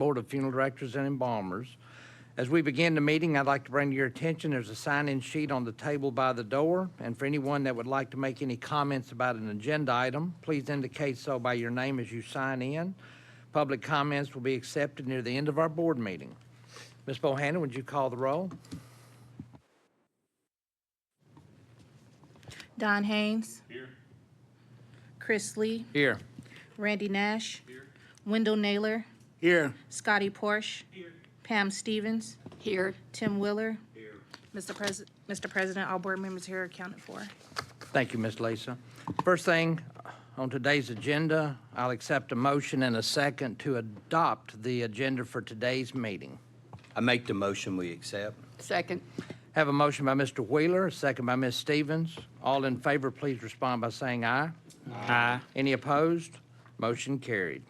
Board of Funeral Directors and Embalmers. As we begin the meeting, I'd like to bring to your attention there's a sign-in sheet on the table by the door, and for anyone that would like to make any comments about an agenda item, please indicate so by your name as you sign in. Public comments will be accepted near the end of our board meeting. Ms. Bohannon, would you call the roll? Don Haynes. Here. Chris Lee. Here. Randy Nash. Here. Wendell Naylor. Here. Scotty Porsche. Here. Pam Stevens. Here. Tim Willer. Here. Mr. President, all board members here are accounted for. Thank you, Ms. Lisa. First thing on today's agenda, I'll accept a motion and a second to adopt the agenda for today's meeting. I make the motion we accept. Second. Have a motion by Mr. Wheeler, a second by Ms. Stevens. All in favor, please respond by saying aye. Aye. Any opposed? Motion carried.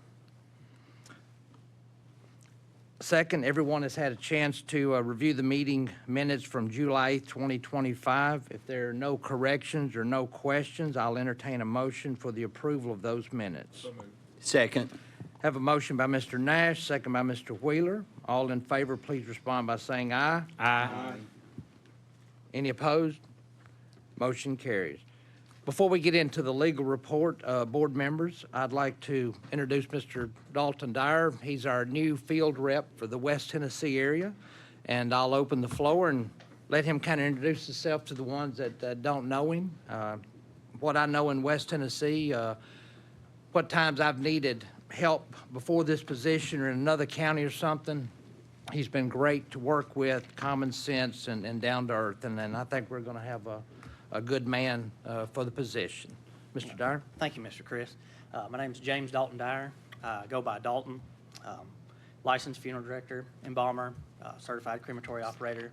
Second, everyone has had a chance to review the meeting minutes from July 8th, 2025. If there are no corrections or no questions, I'll entertain a motion for the approval of those minutes. Second. Have a motion by Mr. Nash, second by Mr. Wheeler. All in favor, please respond by saying aye. Aye. Any opposed? Motion carries. Before we get into the legal report, board members, I'd like to introduce Mr. Dalton Dyer. He's our new field rep for the West Tennessee area, and I'll open the floor and let him kind of introduce himself to the ones that don't know him. What I know in West Tennessee, what times I've needed help before this position or in another county or something. He's been great to work with, common sense and down to earth, and I think we're going to have a good man for the position. Mr. Dyer? Thank you, Mr. Chris. My name is James Dalton Dyer. I go by Dalton, licensed funeral director, embalmer, certified crematory operator.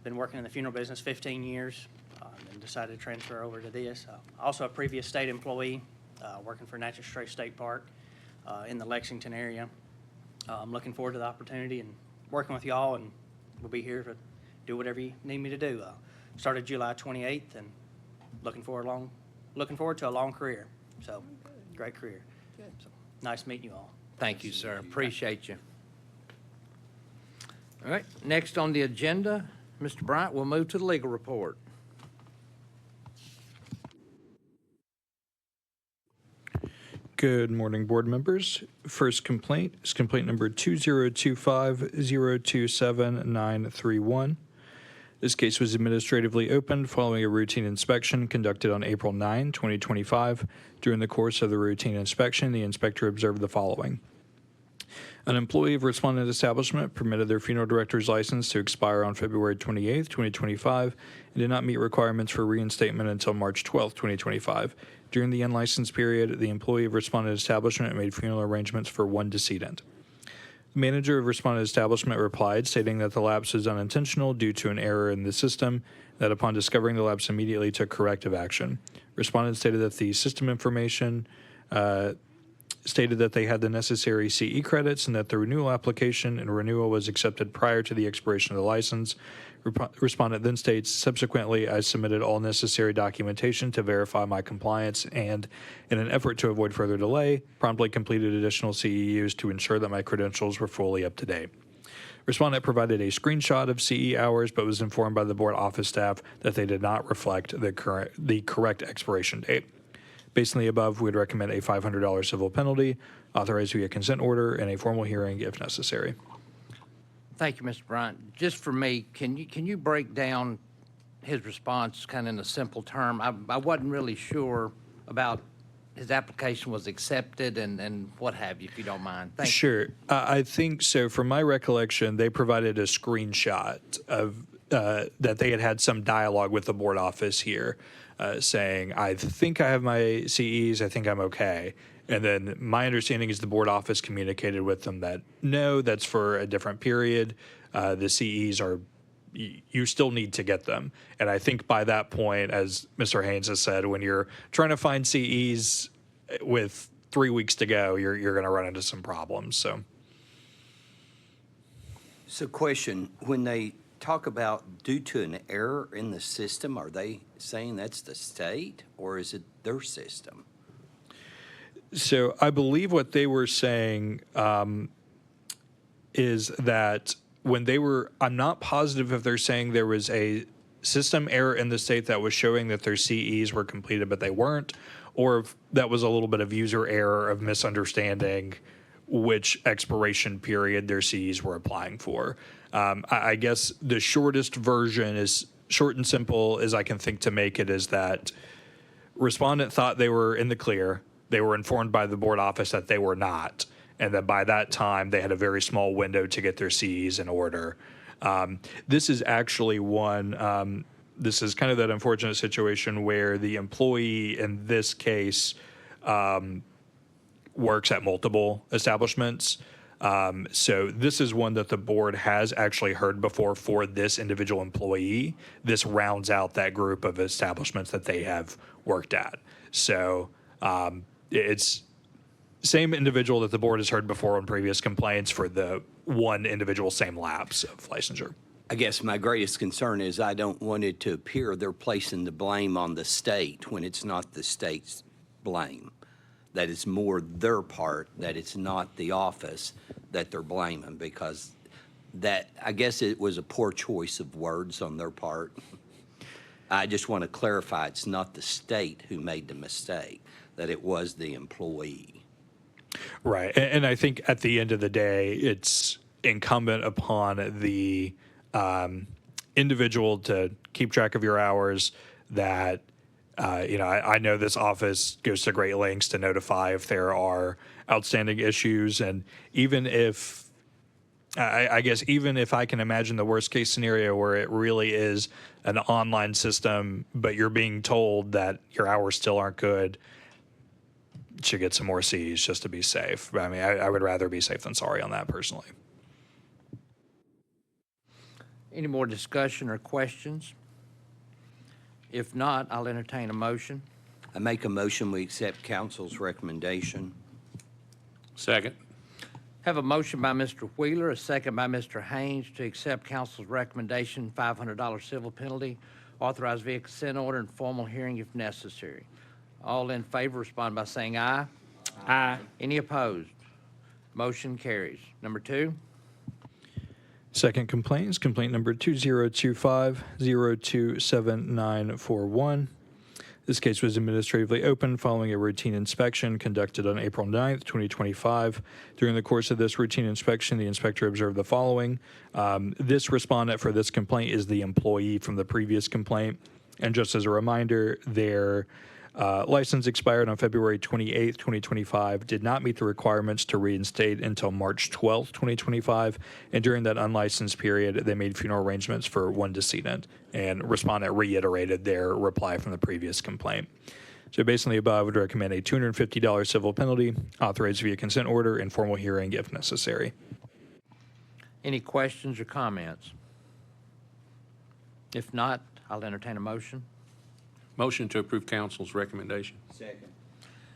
Been working in the funeral business 15 years and decided to transfer over to this. Also a previous state employee working for Natchez Trace State Park in the Lexington area. I'm looking forward to the opportunity and working with y'all, and we'll be here to do whatever you need me to do. Started July 28th, and looking forward to a long career. So, great career. So, nice meeting you all. Thank you, sir. Appreciate you. All right, next on the agenda, Mr. Bryant, we'll move to the legal report. Good morning, board members. First complaint is complaint number 2025-027-931. This case was administratively opened following a routine inspection conducted on April 9, 2025. During the course of the routine inspection, the inspector observed the following. An employee of respondent establishment permitted their funeral director's license to expire on February 28, 2025, and did not meet requirements for reinstatement until March 12, 2025. During the unlicensed period, the employee of respondent establishment made funeral arrangements for one decedent. The manager of respondent establishment replied, stating that the lapse was unintentional due to an error in the system, that upon discovering the lapse immediately took corrective action. Respondent stated that the system information stated that they had the necessary CE credits and that the renewal application and renewal was accepted prior to the expiration of the license. Respondent then states, subsequently, I submitted all necessary documentation to verify my compliance and, in an effort to avoid further delay, promptly completed additional CEUs to ensure that my credentials were fully up to date. Respondent provided a screenshot of CE hours, but was informed by the board office staff that they did not reflect the correct expiration date. Based on the above, we would recommend a $500 civil penalty, authorized via consent order, and a formal hearing if necessary. Thank you, Mr. Bryant. Just for me, can you break down his response kind of in a simple term? I wasn't really sure about his application was accepted and what have you, if you don't mind. Thank you. Sure. I think so. From my recollection, they provided a screenshot of that they had some dialogue with the board office here saying, I think I have my CEs, I think I'm okay. And then my understanding is the board office communicated with them that, no, that's for a different period. The CEs are, you still need to get them. And I think by that point, as Mr. Haynes has said, when you're trying to find CEs with 3 weeks to go, you're going to run into some problems. So question, when they talk about due to an error in the system, are they saying that's the state or is it their system? So I believe what they were saying is that when they were, I'm not positive if they're saying there was a system error in the state that was showing that their CEs were completed, but they weren't, or if that was a little bit of user error of misunderstanding which expiration period their CEs were applying for. I guess the shortest version is short and simple as I can think to make it is that respondent thought they were in the clear. They were informed by the board office that they were not, and that by that time they had a very small window to get their CEs in order. This is actually one, this is kind of that unfortunate situation where the employee in this case works at multiple establishments. So this is one that the board has actually heard before for this individual employee. This rounds out that group of establishments that they have worked at. So it's same individual that the board has heard before on previous complaints for the one individual, same lapse of licensure. I guess my greatest concern is I don't want it to appear they're placing the blame on the state when it's not the state's blame. That it's more their part, that it's not the office that they're blaming, because that, I guess it was a poor choice of words on their part. I just want to clarify it's not the state who made the mistake, that it was the employee. Right. And I think at the end of the day, it's incumbent upon the individual to keep track of your hours, that I know this office goes to great lengths to notify if there are outstanding issues. And even if, I guess, even if I can imagine the worst case scenario where it really is an online system, but you're being told that your hours still aren't good, should get some more Cs just to be safe. I mean, I would rather be safe than sorry on that personally. Any more discussion or questions? If not, I'll entertain a motion. I make a motion, we accept council's recommendation. Second. Have a motion by Mr. Wheeler, a second by Mr. Haynes to accept council's recommendation, $500 civil penalty, authorize via consent order and formal hearing if necessary. All in favor respond by saying aye. Aye. Any opposed? Motion carries. Number 2. Second complaint is complaint number 2025-027941. This case was administratively opened following a routine inspection conducted on April 9th, 2025. During the course of this routine inspection, the inspector observed the following. This respondent for this complaint is the employee from the previous complaint. And just as a reminder, their license expired on February 28th, 2025, did not meet the requirements to reinstate until March 12th, 2025. And during that unlicensed period, they made funeral arrangements for one decedent, and respondent reiterated their reply from the previous complaint. So based on the above, I would recommend a $250 civil penalty, authorized via consent order, and formal hearing if necessary. Any questions or comments? If not, I'll entertain a motion. Motion to approve council's recommendation. Second.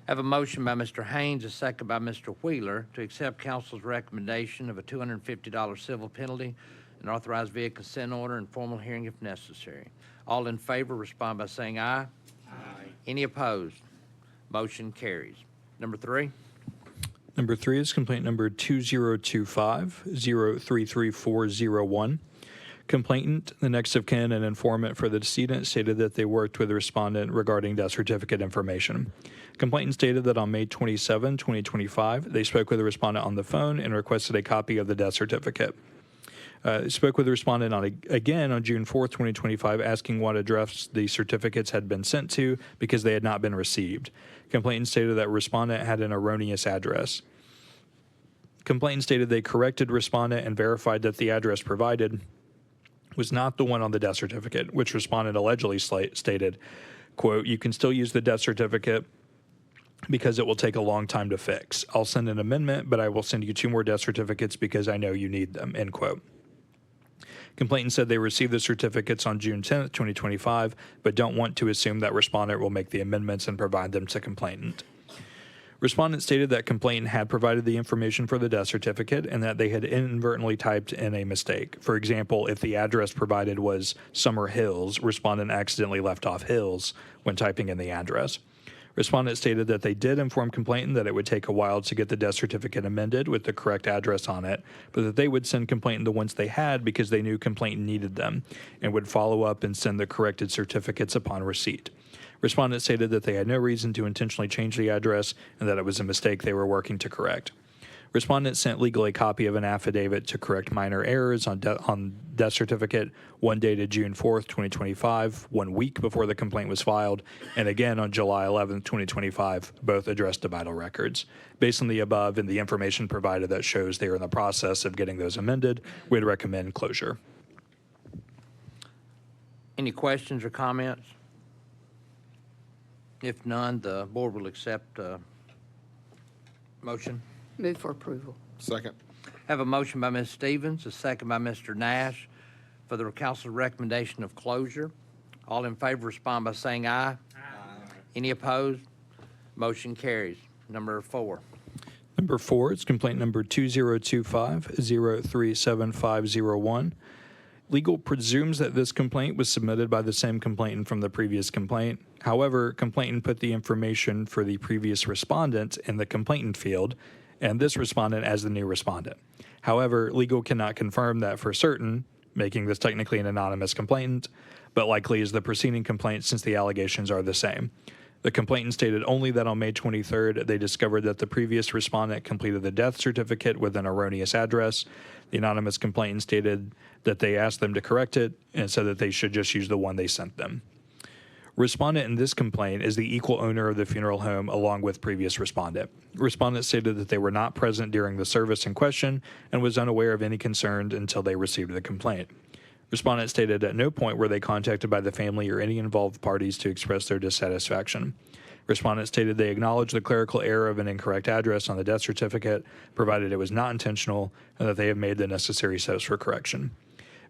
Have a motion by Mr. Haynes, a second by Mr. Wheeler to accept council's recommendation of a $250 civil penalty and authorize via consent order and formal hearing if necessary. All in favor respond by saying aye. Aye. Any opposed? Motion carries. Number 3. Number 3 is complaint number 2025-033401. Complainant, the next of kin and informant for the decedent, stated that they worked with the respondent regarding death certificate information. Complainant stated that on May 27, 2025, they spoke with the respondent on the phone and requested a copy of the death certificate. Spoke with the respondent again on June 4th, 2025, asking what address the certificates had been sent to because they had not been received. Complainant stated that respondent had an erroneous address. Complainant stated they corrected respondent and verified that the address provided was not the one on the death certificate, which respondent allegedly stated, quote, "You can still use the death certificate because it will take a long time to fix. I'll send an amendment, but I will send you 2 more death certificates because I know you need them," end quote. Complainant said they received the certificates on June 10th, 2025, but don't want to assume that respondent will make the amendments and provide them to complainant. Respondent stated that complainant had provided the information for the death certificate and that they had inadvertently typed in a mistake. For example, if the address provided was Summer Hills, respondent accidentally left off Hills when typing in the address. Respondent stated that they did inform complainant that it would take a while to get the death certificate amended with the correct address on it, but that they would send complainant the ones they had because they knew complainant needed them and would follow up and send the corrected certificates upon receipt. Respondent stated that they had no reason to intentionally change the address and that it was a mistake they were working to correct. Respondent sent legal a copy of an affidavit to correct minor errors on death certificate, one dated June 4th, 2025, 1 week before the complaint was filed, and again on July 11th, 2025, both addressed to vital records. Based on the above and the information provided that shows they are in the process of getting those amended, we'd recommend closure. Any questions or comments? If none, the board will accept motion. Move for approval. Second. Have a motion by Ms. Stevens, a second by Mr. Nash for the council's recommendation of closure. All in favor respond by saying aye. Aye. Any opposed? Motion carries. Number 4. Number 4 is complaint number 2025-037501. Legal presumes that this complaint was submitted by the same complainant from the previous complaint. However, complainant put the information for the previous respondent in the complainant field, and this respondent as the new respondent. However, legal cannot confirm that for certain, making this technically an anonymous complainant, but likely is the preceding complaint since the allegations are the same. The complainant stated only that on May 23rd, they discovered that the previous respondent completed the death certificate with an erroneous address. The anonymous complainant stated that they asked them to correct it and said that they should just use the one they sent them. Respondent in this complaint is the equal owner of the funeral home along with previous respondent. Respondent stated that they were not present during the service in question and was unaware of any concern until they received the complaint. Respondent stated at no point were they contacted by the family or any involved parties to express their dissatisfaction. Respondent stated they acknowledged the clerical error of an incorrect address on the death certificate, provided it was not intentional, and that they have made the necessary steps for correction.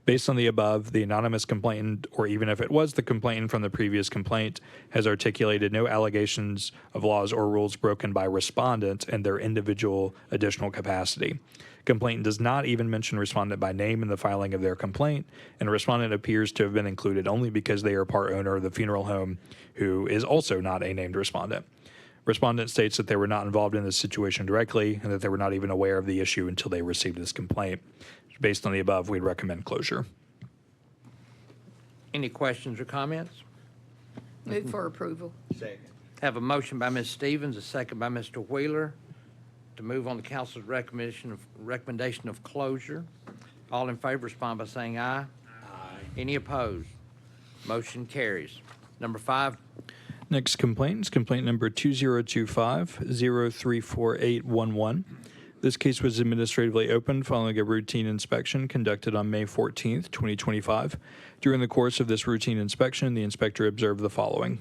Based on the above, the anonymous complainant, or even if it was the complainant from the previous complaint, has articulated no allegations of laws or rules broken by respondent in their individual additional capacity. Complainant does not even mention respondent by name in the filing of their complaint, and respondent appears to have been included only because they are part owner of the funeral home, who is also not a named respondent. Respondent states that they were not involved in this situation directly and that they were not even aware of the issue until they received this complaint. Based on the above, we'd recommend closure. Any questions or comments? Move for approval. Have a motion by Ms. Stevens, a second by Mr. Wheeler to move on the council's recommendation of closure. All in favor respond by saying aye. Aye. Any opposed? Motion carries. Number 5. Next complaint is complaint number 2025-034811. This case was administratively opened following a routine inspection conducted on May 14th, 2025. During the course of this routine inspection, the inspector observed the following.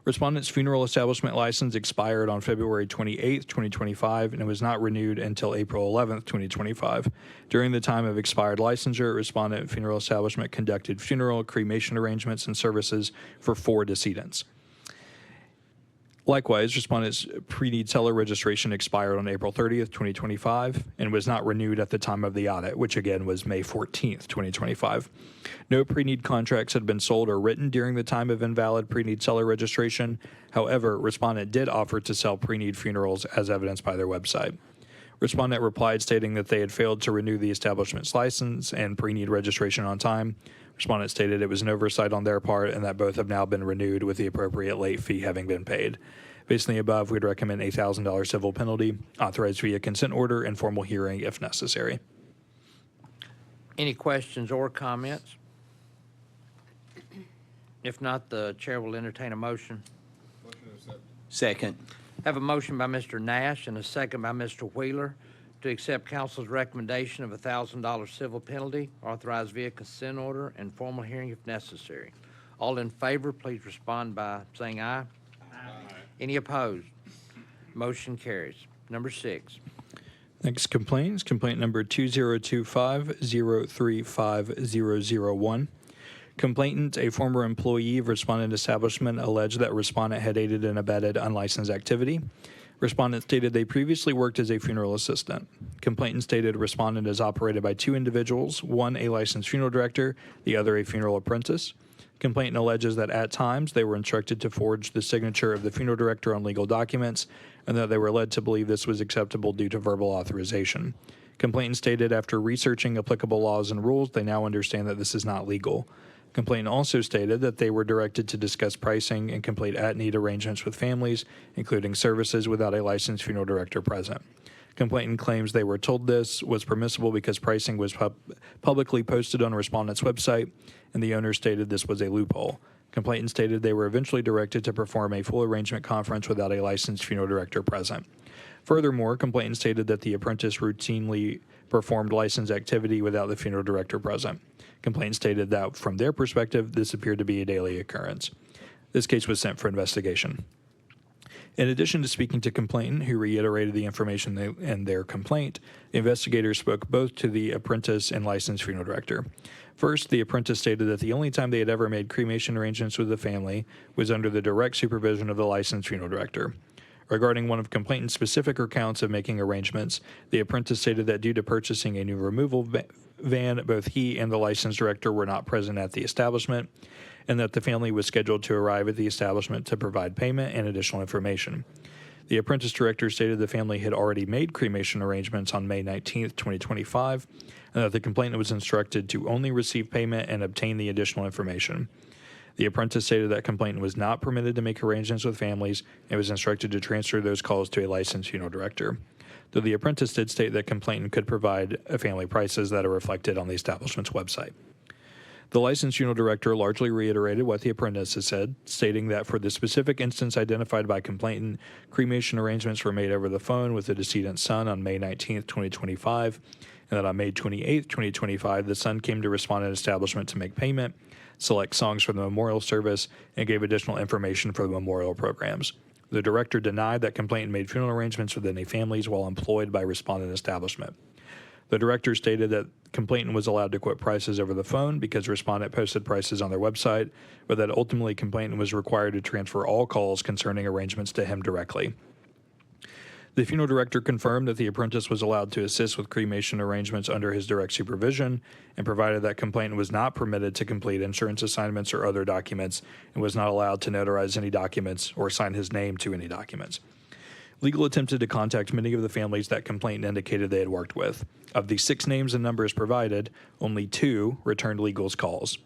Respondent's funeral establishment license expired on February 28th, 2025, and it was not renewed until April 11th, 2025. During the time of expired licensure, respondent funeral establishment conducted funeral, cremation arrangements, and services for 4 decedents. Likewise, respondent's pre-need seller registration expired on April 30th, 2025, and was not renewed at the time of the audit, which again was May 14th, 2025. No pre-need contracts had been sold or written during the time of invalid pre-need seller registration. However, respondent did offer to sell pre-need funerals as evidenced by their website. Respondent replied stating that they had failed to renew the establishment's license and pre-need registration on time. Respondent stated it was an oversight on their part and that both have now been renewed with the appropriate late fee having been paid. Based on the above, we'd recommend a $1,000 civil penalty, authorized via consent order and formal hearing if necessary. Any questions or comments? If not, the chair will entertain a motion. Second. Have a motion by Mr. Nash and a second by Mr. Wheeler to accept council's recommendation of a $1,000 civil penalty, authorized via consent order and formal hearing if necessary. All in favor, please respond by saying aye. Aye. Any opposed? Motion carries. Number 6. Next complaint is complaint number 2025-035001. Complainant, a former employee of respondent establishment, alleged that respondent had aided and abetted unlicensed activity. Respondent stated they previously worked as a funeral assistant. Complainant stated respondent is operated by 2 individuals, one a licensed funeral director, the other a funeral apprentice. Complainant alleges that at times they were instructed to forge the signature of the funeral director on legal documents and that they were led to believe this was acceptable due to verbal authorization. Complainant stated after researching applicable laws and rules, they now understand that this is not legal. Complainant also stated that they were directed to discuss pricing and complete at-need arrangements with families, including services without a licensed funeral director present. Complainant claims they were told this was permissible because pricing was publicly posted on a respondent's website, and the owner stated this was a loophole. Complainant stated they were eventually directed to perform a full arrangement conference without a licensed funeral director present. Furthermore, complainant stated that the apprentice routinely performed licensed activity without the funeral director present. Complainant stated that from their perspective, this appeared to be a daily occurrence. This case was sent for investigation. In addition to speaking to complainant, who reiterated the information in their complaint, the investigators spoke both to the apprentice and licensed funeral director. First, the apprentice stated that the only time they had ever made cremation arrangements with the family was under the direct supervision of the licensed funeral director. Regarding one of complainant's specific accounts of making arrangements, the apprentice stated that due to purchasing a new removal van, both he and the licensed director were not present at the establishment, and that the family was scheduled to arrive at the establishment to provide payment and additional information. The apprentice director stated the family had already made cremation arrangements on May 19, 2025, and that the complainant was instructed to only receive payment and obtain the additional information. The apprentice stated that complainant was not permitted to make arrangements with families and was instructed to transfer those calls to a licensed funeral director. Though the apprentice did state that complainant could provide family prices that are reflected on the establishment's website. The licensed funeral director largely reiterated what the apprentice has said, stating that for the specific instance identified by complainant, cremation arrangements were made over the phone with the decedent's son on May 19, 2025, and that on May 28, 2025, the son came to respondent establishment to make payment, select songs for the memorial service, and gave additional information for the memorial programs. The director denied that complainant made funeral arrangements with any families while employed by respondent establishment. The director stated that complainant was allowed to quote prices over the phone because respondent posted prices on their website, but that ultimately complainant was required to transfer all calls concerning arrangements to him directly. The funeral director confirmed that the apprentice was allowed to assist with cremation arrangements under his direct supervision and provided that complainant was not permitted to complete insurance assignments or other documents and was not allowed to notarize any documents or sign his name to any documents. Legal attempted to contact many of the families that complainant indicated they had worked with. Of the 6 names and numbers provided, only 2 returned legal's calls.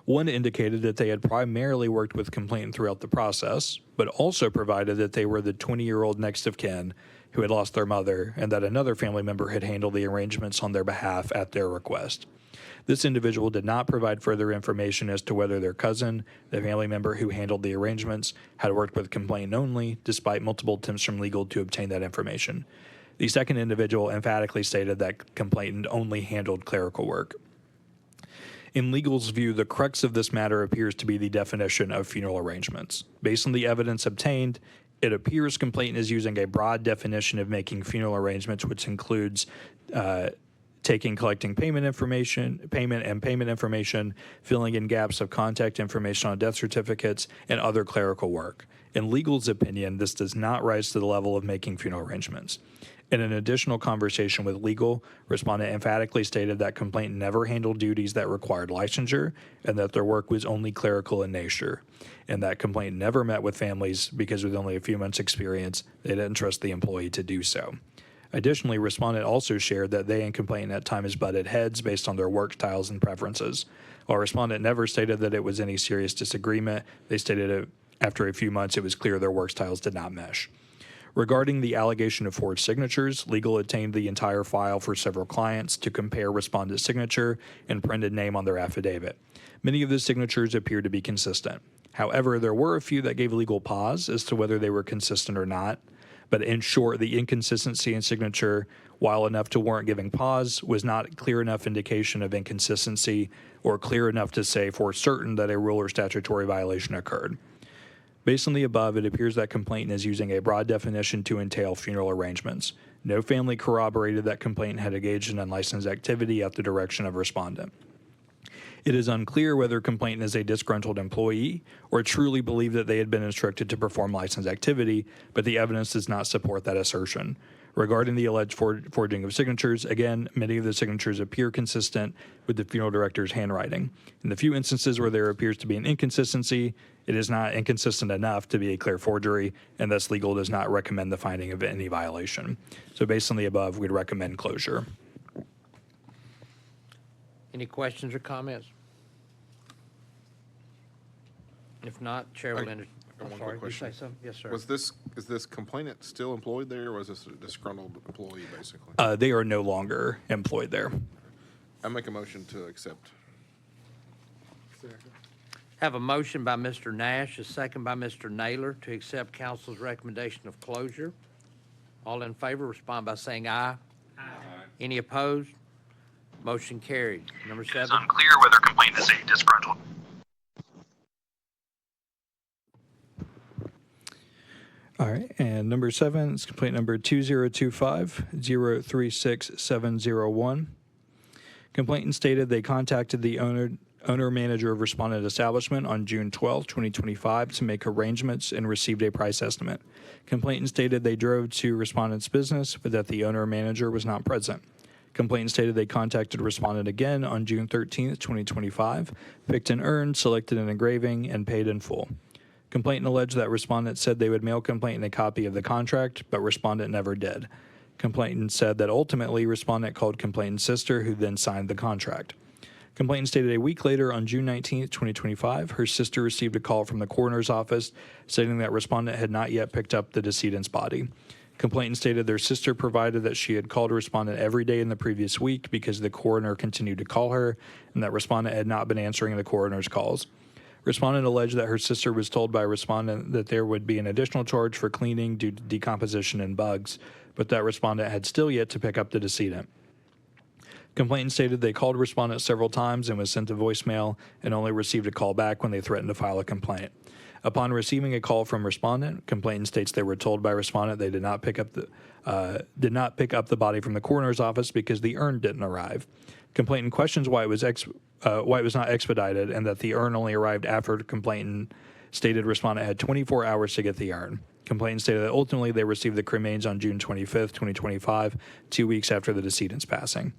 One indicated that they had primarily worked with complainant throughout the process, but also provided that they were the 20-year-old next of kin who had lost their mother and that another family member had handled the arrangements on their behalf at their request. This individual did not provide further information as to whether their cousin, the family member who handled the arrangements, had worked with complainant only, despite multiple attempts from legal to obtain that information. The second individual emphatically stated that complainant only handled clerical work. In legal's view, the crux of this matter appears to be the definition of funeral arrangements. Based on the evidence obtained, it appears complainant is using a broad definition of making funeral arrangements, which includes collecting payment information, filling in gaps of contact information on death certificates, and other clerical work. In legal's opinion, this does not rise to the level of making funeral arrangements. In an additional conversation with legal, respondent emphatically stated that complainant never handled duties that required licensure and that their work was only clerical in nature, and that complainant never met with families because with only a few months' experience, they didn't trust the employee to do so. Additionally, respondent also shared that they and complainant at times butted heads based on their work styles and preferences. While respondent never stated that it was any serious disagreement, they stated it, after a few months it was clear their work styles did not mesh. Regarding the allegation of forged signatures, legal obtained the entire file for several clients to compare respondent's signature and printed name on their affidavit. Many of the signatures appeared to be consistent. However, there were a few that gave legal pause as to whether they were consistent or not. But in short, the inconsistency in signature, while enough to warrant giving pause, was not clear enough indication of inconsistency or clear enough to say for certain that a rule or statutory violation occurred. Based on the above, it appears that complainant is using a broad definition to entail funeral arrangements. No family corroborated that complainant had engaged in unlicensed activity at the direction of respondent. It is unclear whether complainant is a disgruntled employee or truly believed that they had been instructed to perform licensed activity, but the evidence does not support that assertion. Regarding the alleged forging of signatures, again, many of the signatures appear consistent with the funeral director's handwriting. In the few instances where there appears to be an inconsistency, it is not inconsistent enough to be a clear forgery, and thus legal does not recommend the finding of any violation. So based on the above, we'd recommend closure. Any questions or comments? If not, Chair will enter. got I'm one sorry, quick you say question. something? Yes, sir. Is this complainant still employed there, or was this a disgruntled employee, basically? They are no longer employed there. I make a motion to accept. Have a motion by Mr. Nash, a second by Mr. Naylor to accept council's recommendation of closure. All in favor, respond by saying aye. Aye. Any opposed? Motion carried. Number It is 7. unclear whether complainant is a disgruntled. All right, and number 7 is complaint number 2025-036701. Complainant stated they contacted the owner-manager of respondent establishment on June 12, 2025 to make arrangements and received a price estimate. Complainant stated they drove to respondent's business, but that the owner-manager was not present. Complainant stated they contacted respondent again on June 13, 2025, picked an urn, selected an engraving, and paid in full. Complainant alleged that respondent said they would mail complainant a copy of the contract, but respondent never did. Complainant said that ultimately respondent called complainant's sister, who then signed the contract. Complainant stated a week later, on June 19, 2025, her sister received a call from the coroner's office stating that respondent had not yet picked up the decedent's body. Complainant stated their sister provided that she had called respondent every day in the previous week because the coroner continued to call her, and that respondent had not been answering the coroner's calls. Respondent alleged that her sister was told by respondent that there would be an additional charge for cleaning due to decomposition and bugs, but that respondent had still yet to pick up the decedent. Complainant stated they called respondent several times and was sent a voicemail and only received a call back when they threatened to file a complaint. Upon receiving a call from respondent, complainant states they were told by respondent they did not pick up the body from the coroner's office because the urn didn't arrive. Complainant questions why it was not expedited, and that the urn only arrived after complainant stated respondent had 24 hours to get the urn. Complainant stated that ultimately they received the cremains on June 25th, 2025, 2 weeks after the decedent's passing.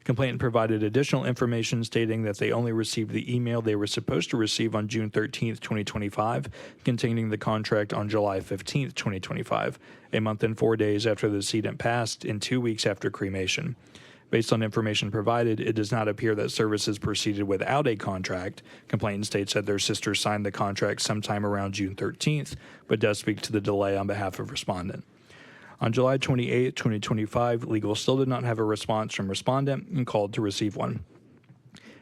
Complainant provided additional information stating that they only received the email they were supposed to receive on June 13th, 2025, containing the contract on July 15th, 2025, a month and 4 days after the decedent passed and 2 weeks after cremation. Based on information provided, it does not appear that services proceeded without a contract. Complainant states that their sister signed the contract sometime around June 13th, but does speak to the delay on behalf of respondent. On July 28, 2025, legal still did not have a response from respondent and called to receive one.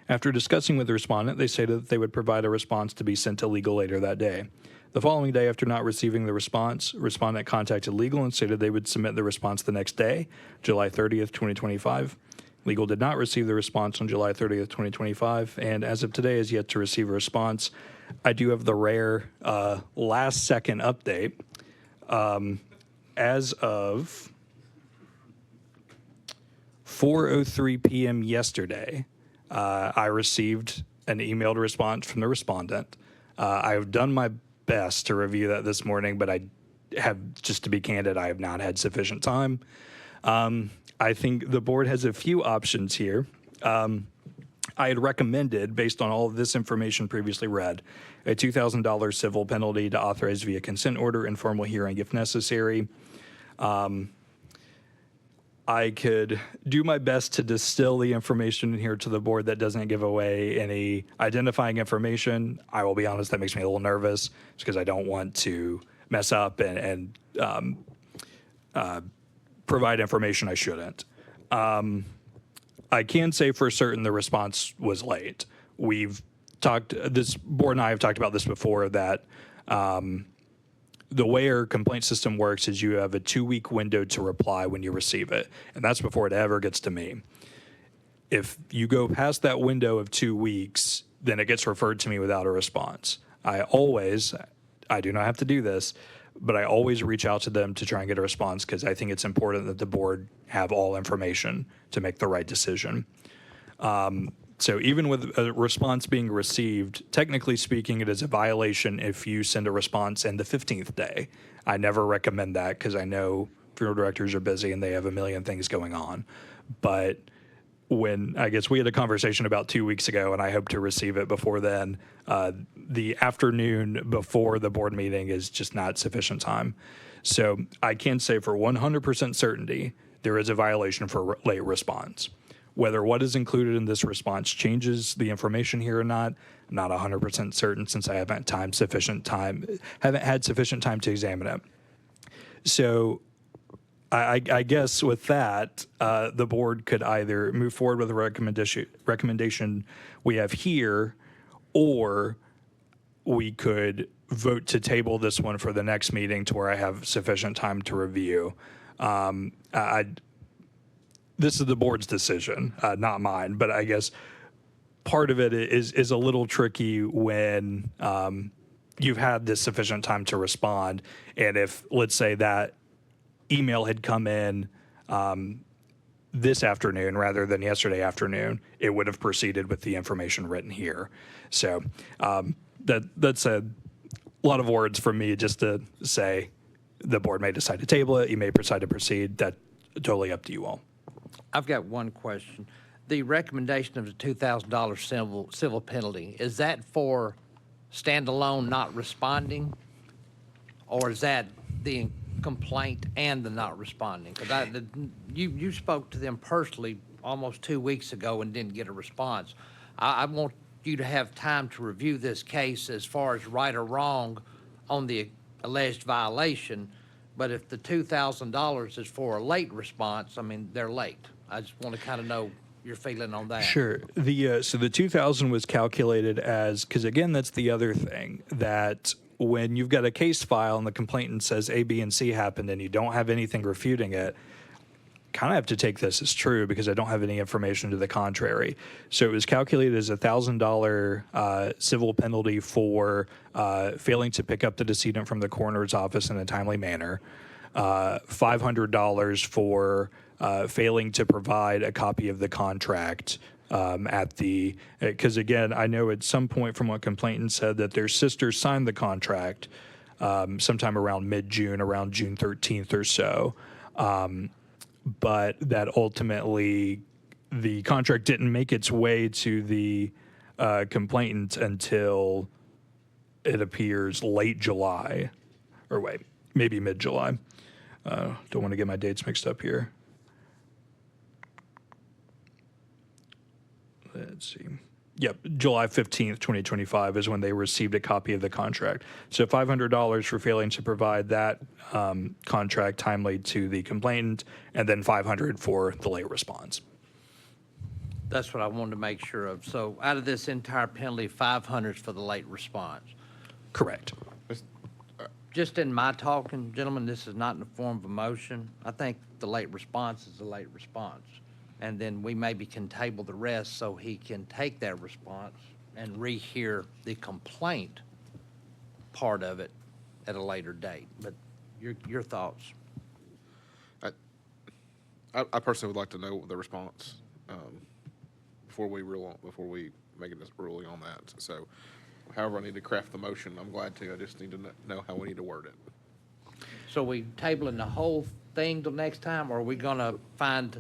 After discussing with the respondent, they stated that they would provide a response to be sent to legal later that day. The following day, after not receiving the response, respondent contacted legal and stated they would submit the response the next day, July 30th, 2025. Legal did not receive the response on July 30th, 2025, and as of today is yet to receive a response. I do have the rare last-second update. As of 4:03 p.m. yesterday, I received an emailed response from the respondent. I have done my best to review that this morning, but I have, just to be candid, I have not had sufficient time. I think the board has a few options here. I had recommended, based on all of this information previously read, a $2,000 civil penalty to authorize via consent order and formal hearing if necessary. I could do my best to distill the information in here to the board that doesn't give away any identifying information. I will be honest, that makes me a little nervous just because I don't want to mess up and provide information I shouldn't. I can say for certain the response was late. This board and I have talked about this before, that the way our complaint system works is you have a 2-week window to reply when you receive it, and that's before it ever gets to me. If you go past that window of 2 weeks, then it gets referred to me without a response. I do not have to do this, but I always reach out to them to try and get a response because I think it's important that the board have all information to make the right decision. So even with a response being received, technically speaking, it is a violation if you send a response in the 15th day. I never recommend that because I know funeral directors are busy and they have a million things going on. But when I guess we had a conversation about 2 weeks ago, and I hope to receive it before then, the afternoon before the board meeting is just not sufficient time. So I can say for 100% certainty, there is a violation for late response. Whether what is included in this response changes the information here or not, I'm not 100% certain since I haven't had sufficient time to examine it. So I guess with that, the board could either move forward with the recommendation we have here, or we could vote to table this one for the next meeting to where I have sufficient time to review. This is the board's decision, not mine, but I guess part of it is a little tricky when you've had this sufficient time to respond. And if, let's say, that email had come in this afternoon rather than yesterday afternoon, it would have proceeded with the information written here. So that's a lot of words from me just to say the board may decide to table it. You may decide to proceed. That's totally up to you all. I've got one question. The recommendation of the $2,000 civil penalty, is that for standalone not responding? Or is that the complaint and the not responding? Because you spoke to them personally almost 2 weeks ago and didn't get a response. I want you to have time to review this case as far as right or wrong on the alleged violation. But if the $2,000 is for a late response, I mean, they're late. I just want to kind of know your feeling on that. Sure. So the 2,000 was calculated as, because again, that's the other thing, that when you've got a case file and the complainant says A, B, and C happened and you don't have anything refuting it, kind of have to take this as true because I don't have any information to the contrary. So it was calculated as $1,000 civil penalty for failing to pick up the decedent from the coroner's office in a timely manner, $500 for failing to provide a copy of the contract because again, I know at some point from what complainant said that their sister signed the contract sometime around mid-June, around June 13th or so. But that ultimately the contract didn't make its way to the complainant until it appears late July, or wait, maybe mid-July. Don't want to get my dates mixed up here. Let's see. Yep, July 15th, 2025 is when they received a copy of the contract. So $500 for failing to provide that contract timely to the complainant, and then $500 for the late response. That's what I wanted to make sure of. So out of this entire penalty, 500 is for the late response. Correct. Just in my talking, gentlemen, this is not in the form of a motion. I think the late response is a late response. And then we maybe can table the rest so he can take that response and rehear the complaint part of it at a later date. But your thoughts? I personally would like to know the response before we make a ruling on that. So however I need to craft the motion, I'm glad to. I just need to know how we need to word it. So we tabling the whole thing till next time, or are we gonna find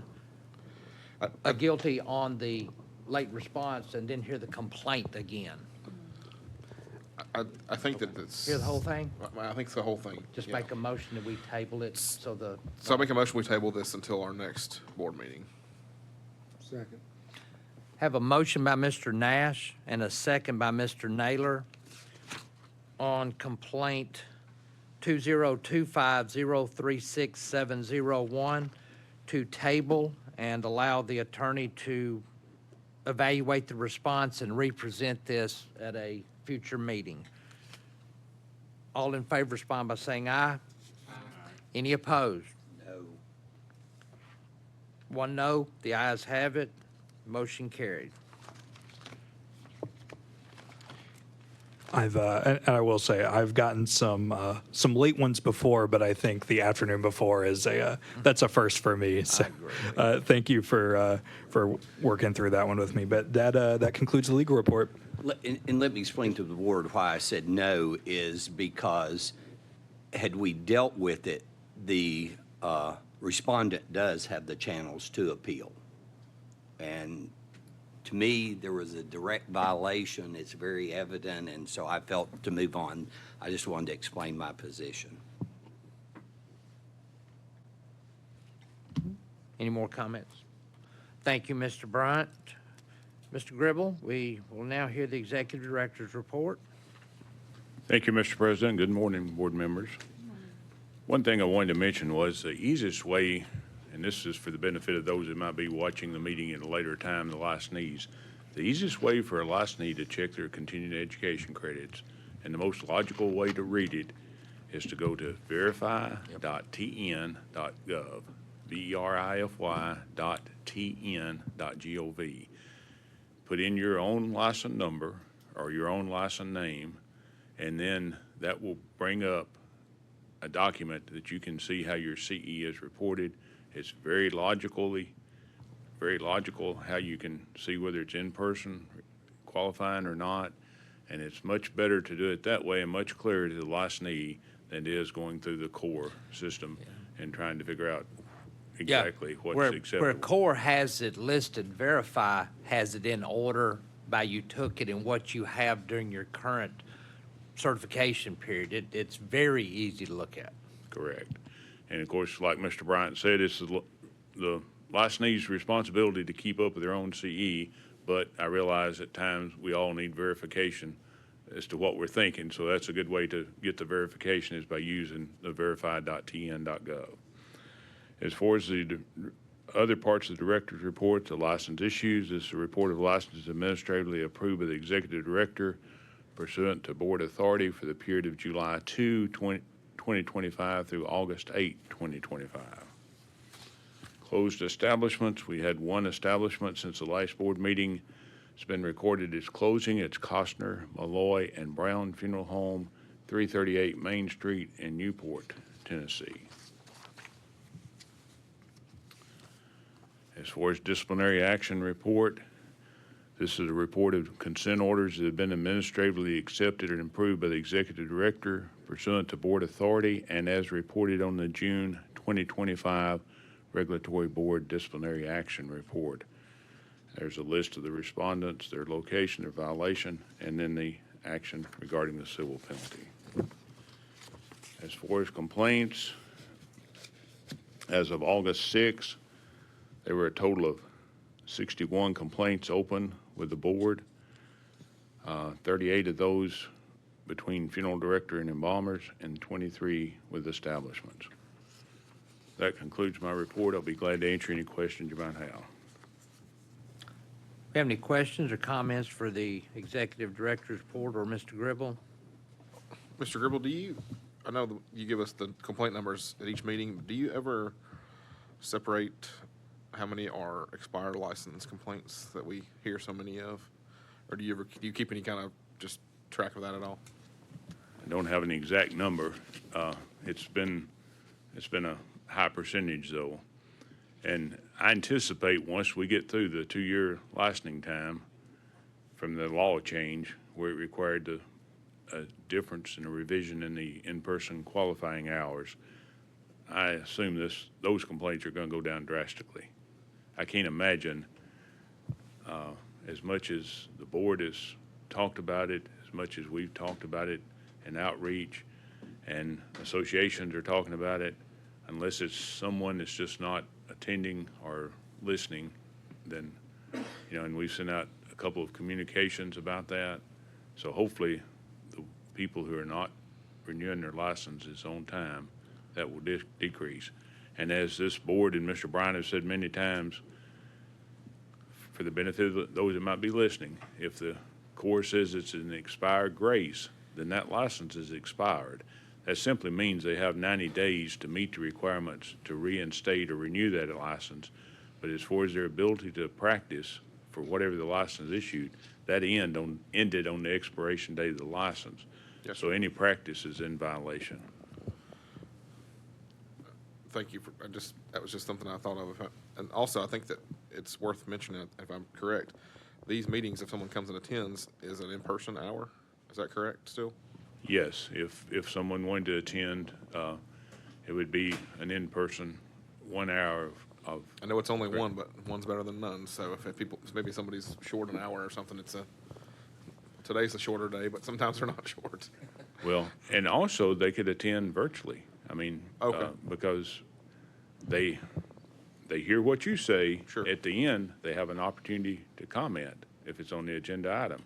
a guilty on the late response and then hear the complaint again? I think that it's. Hear the whole thing? I think it's the whole thing. Just yeah. make a motion that we table it so So I make a motion, we table this until our next board meeting. Second. Have a motion by Mr. Nash and a second by Mr. Naylor on complaint 2025036701 to table and allow the attorney to evaluate the response and represent this at a future meeting. All in favor respond by saying aye. Aye. Any opposed? No. One no. The ayes have it. Motion carried. And I will say I've gotten some late ones before, but I think the afternoon before is that's a first for me. So thank you for working through that one with me. But that concludes the legal report. And let me explain to the board why I said no is because had we dealt with it, the respondent does have the channels to appeal. And to me, there was a direct violation. It's very evident, and so I felt to move on. I just wanted to explain my position. Any more comments? Thank you, Mr. Bryant. Mr. Gribble, we will now hear the Executive Director's report. Thank you, Mr. President. Good morning, board members. One thing I wanted to mention was the easiest way, and this is for the benefit of those that might be watching the meeting at a later time, the licensees. The easiest way for a licensee to check their continuing education credits, and the most logical way to read it, is to go to verify.tn.gov, verify.tn.gov. Put in your own license number or your own license name, and then that will bring up a document that you can see how your CE is reported. It's very logical how you can see whether it's in person qualifying or not. And it's much better to do it that way and much clearer to the licensee than it is going through the core system and trying to figure out exactly what's Where acceptable. Core has it listed, Verify has it in order by you took it and what you have during your current certification period. It's very easy to look at. Correct. And of course, like Mr. Bryant said, it's the licensee's responsibility to keep up with their own CE, but I realize at times we all need verification as to what we're thinking. So that's a good way to get the verification is by using the verify.tn.gov. As far as the other parts of the director's report, the license issues, this is a report of licenses administratively approved by the executive director pursuant to board authority for the period of July 2, 2025 through August 8, 2025. Closed establishments, we had one establishment since the last board meeting. It's been recorded as closing. It's Costner, Malloy, and Brown Funeral Home, 338 Main Street in Newport, Tennessee. As far as disciplinary action report, this is a report of consent orders that have been administratively accepted and approved by the executive director pursuant to board authority and as reported on the June 2025 regulatory board disciplinary action report. There's a list of the respondents, their location, their violation, and then the action regarding the civil penalty. As far as complaints, as of August 6th, there were a total of 61 complaints open with the board, 38 of those between funeral director and embalmers, and 23 with establishments. That concludes my report. I'll be glad to answer any questions you might have. We have any questions or comments for the executive director's report or Mr. Gribble? Mr. Gribble, I know you give us the complaint numbers at each meeting. Do you ever separate how many are expired license complaints that we hear so many of? Or do you keep any kind of just track of that at all? I don't have an exact number. It's been a high percentage though. And I anticipate once we get through the 2-year licensing time from the law change where it required a difference in a revision in the in-person qualifying hours, I assume those complaints are going to go down drastically. I can't imagine as much as the board has talked about it, as much as we've talked about it in outreach and associations are talking about it, unless it's someone that's just not attending or listening, then, and we've sent out a couple of communications about that. So hopefully the people who are not renewing their licenses on time, that will decrease. And as this board and Mr. Bryan have said many times, for the benefit of those that might be listening, if the Corps says it's an expired grace, then that license is expired. That simply means they have 90 days to meet the requirements to reinstate or renew that license. But as far as their ability to practice for whatever the license issued, that ended on the expiration date of the license. Yes. So any practice is in violation. Thank you that was just something I thought of. And also, I think that it's worth mentioning, if I'm correct, these meetings, if someone comes and attends, is an in-person hour. Is that correct still? Yes, if someone wanted to attend, it would be an in-person 1 hour of, I know it's only one, but one's better than none. So if people, maybe somebody's short an hour or something, today's a shorter day, but sometimes they're not short. well, and also they could attend virtually. I mean, Okay. because they hear what you say. Sure. At the end, they have an opportunity to comment if it's on the agenda item.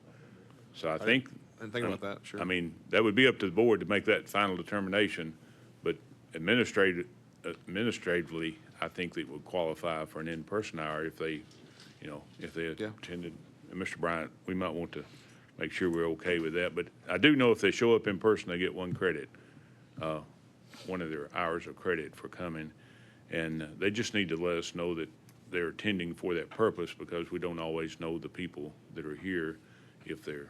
So I think. didn't think about that, sure. I mean, that would be up to the board to make that final determination, but administratively, I think they would qualify for an in-person hour if they, if they Yeah. attended. And Mr. Bryant, we might want to make sure we're okay with that, but I do know if they show up in person, they get one credit, one of their hours of credit for coming. And they just need to let us know that they're attending for that purpose, because we don't always know the people that are here if they're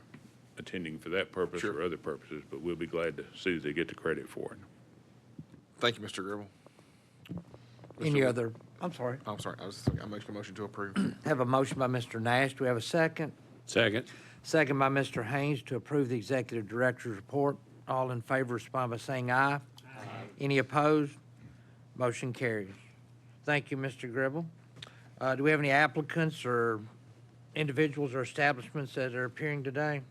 attending for that purpose Sure. or other purposes, but we'll be glad to see that they get the credit for it. Thank you, Mr. Gribble. Any other, I'm sorry. I'm sorry, I make a motion to approve. Have a motion by Mr. Nash. Do we have a second? Second. Second by Mr. Haynes to approve the executive director's report. All in favor respond by saying aye. Aye. Any opposed? Motion carries. Thank you, Mr. Gribble. Do we have any applicants or individuals or establishments that are appearing today?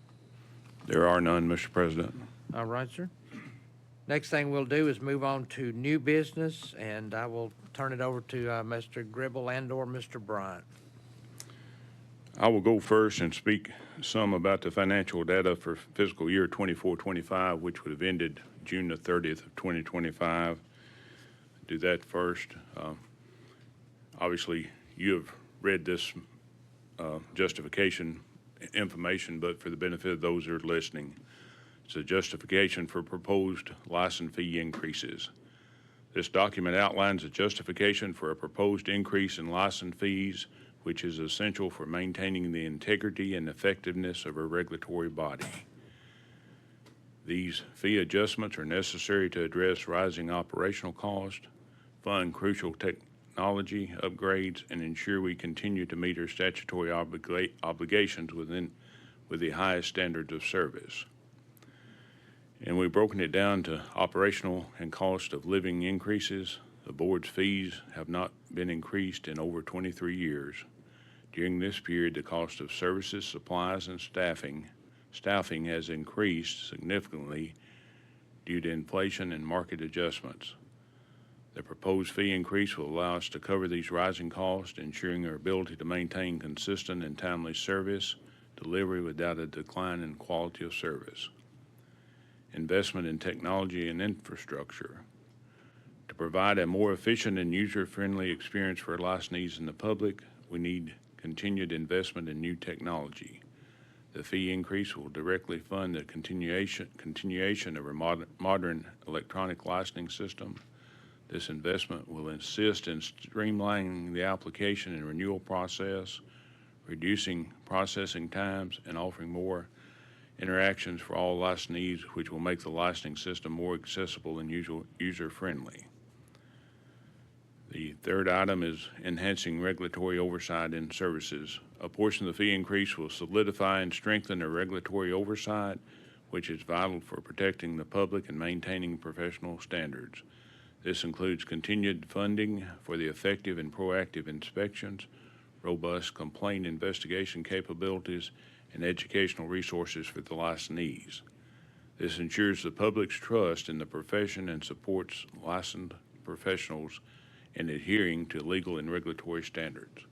There are none, Mr. President. All right, sir. Next thing we'll do is move on to new business, and I will turn it over to Mr. Gribble and/or Mr. Bryant. I will go first and speak some about the financial data for fiscal year 24-25, which would have ended June the 30th of 2025. Do that first. Obviously, you have read this justification information, but for the benefit of those that are listening, it's a justification for proposed license fee increases. This document outlines a justification for a proposed increase in license fees, which is essential for maintaining the integrity and effectiveness of a regulatory body. These fee adjustments are necessary to address rising operational costs, fund crucial technology upgrades, and ensure we continue to meet our statutory obligations with the highest standards of service. And we've broken it down to operational and cost of living increases. The board's fees have not been increased in over 23 years. During this period, the cost of services, supplies, and staffing has increased significantly due to inflation and market adjustments. The proposed fee increase will allow us to cover these rising costs, ensuring our ability to maintain consistent and timely service delivery without a decline in quality of service. Investment in technology and infrastructure. To provide a more efficient and user-friendly experience for licensees and the public, we need continued investment in new technology. The fee increase will directly fund the continuation of our modern electronic licensing system. This investment will assist in streamlining the application and renewal process, reducing processing times, and offering more interactions for all licensees, which will make the licensing system more accessible and user-friendly. The third item is enhancing regulatory oversight and services. A portion of the fee increase will solidify and strengthen the regulatory oversight, which is vital for protecting the public and maintaining professional standards. This includes continued funding for the effective and proactive inspections, robust complaint investigation capabilities, and educational resources for the licensees. This ensures the public's trust in the profession and supports licensed professionals in adhering to legal and regulatory standards.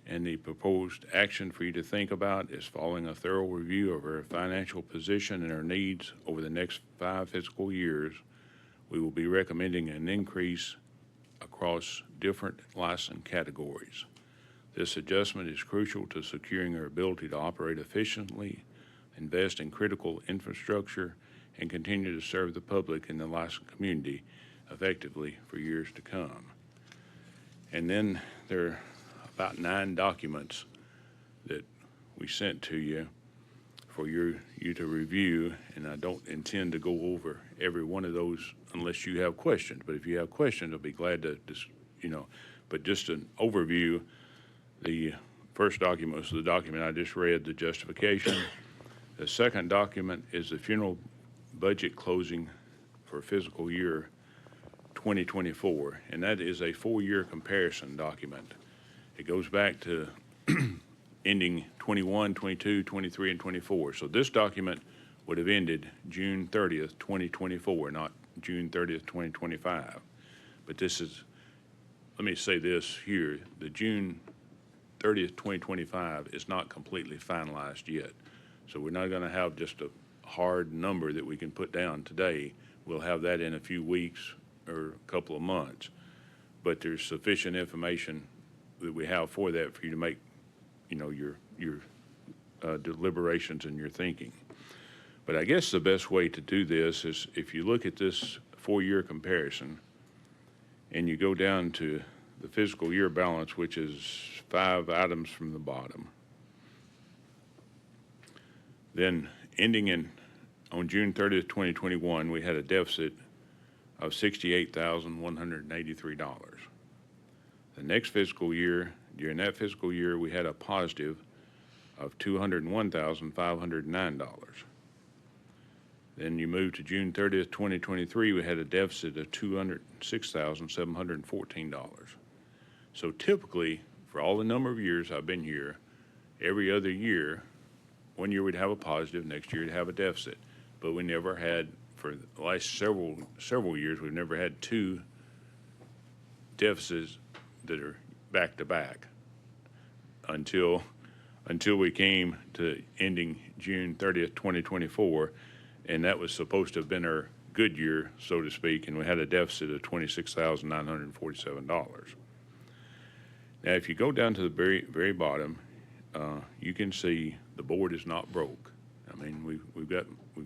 And the proposed action for you to think about is following a thorough review of our financial position and our needs over the next 5 fiscal years. We will be recommending an increase across different license categories. This adjustment is crucial to securing our ability to operate efficiently, invest in critical infrastructure, and continue to serve the public and the license community effectively for years to come. And then there are about 9 documents that we sent to you for you to review, and I don't intend to go over every one of those unless you have questions. But if you have questions, I'll be glad to but just an overview. The first document was the document I just read, the justification. The second document is the funeral budget closing for fiscal year 2024, and that is a 4-year comparison document. It goes back to ending 21, 22, 23, and 24. So this document would have ended June 30th, 2024, not June 30th, 2025. But this is, let me say this here, the June 30th, 2025 is not completely finalized yet. So we're not going to have just a hard number that we can put down today. We'll have that in a few weeks or a couple of months. But there's sufficient information that we have for that for you to make, your deliberations and your thinking. But I guess the best way to do this is if you look at this 4-year comparison and you go down to the fiscal year balance, which is 5 items from the bottom. Then ending on June 30th, 2021, we had a deficit of $68,183. The next fiscal year, during that fiscal year, we had a positive of $201,509. Then you move to June 30th, 2023, we had a deficit of $206,714. So typically, for all the number of years I've been here, every other year, one year we'd have a positive, next year we'd have a deficit. But we never had, for the last several years, we've never had 2 deficits that are back to back until we came to ending June 30th, 2024, and that was supposed to have been our good year, so to speak, and we had a deficit of $26,947. Now, if you go down to the very bottom, you can see the board is not broke. I mean, we've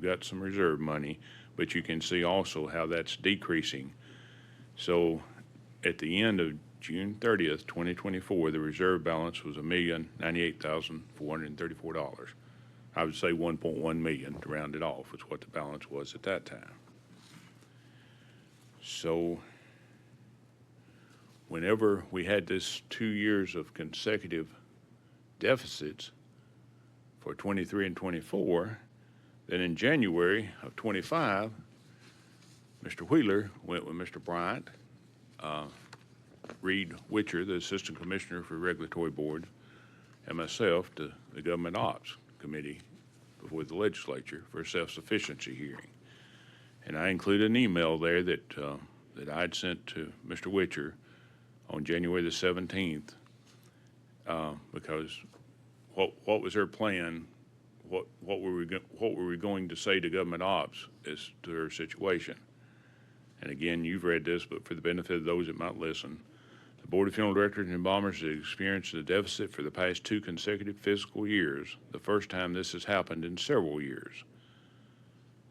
got some reserve money, but you can see also how that's decreasing. So at the end of June 30th, 2024, the reserve balance was $1,098,434. I would say 1.1 million to round it off was what the balance was at that time. So whenever we had this 2 years of consecutive deficits for 23 and 24, then in January of 25, Mr. Wheeler went with Mr. Bryant, Reed Witcher, the Assistant Commissioner for Regulatory Board, and myself to the Government Ops Committee before the legislature for a self-sufficiency hearing. And I included an email there that I'd sent to Mr. Witcher on January the 17th, because what was their plan? What were we going to say to Government Ops as to their situation? And again, you've read this, but for the benefit of those that might listen, the Board of Funeral Directors and Embalmers has experienced a deficit for the past 2 consecutive fiscal years, the first time this has happened in several years.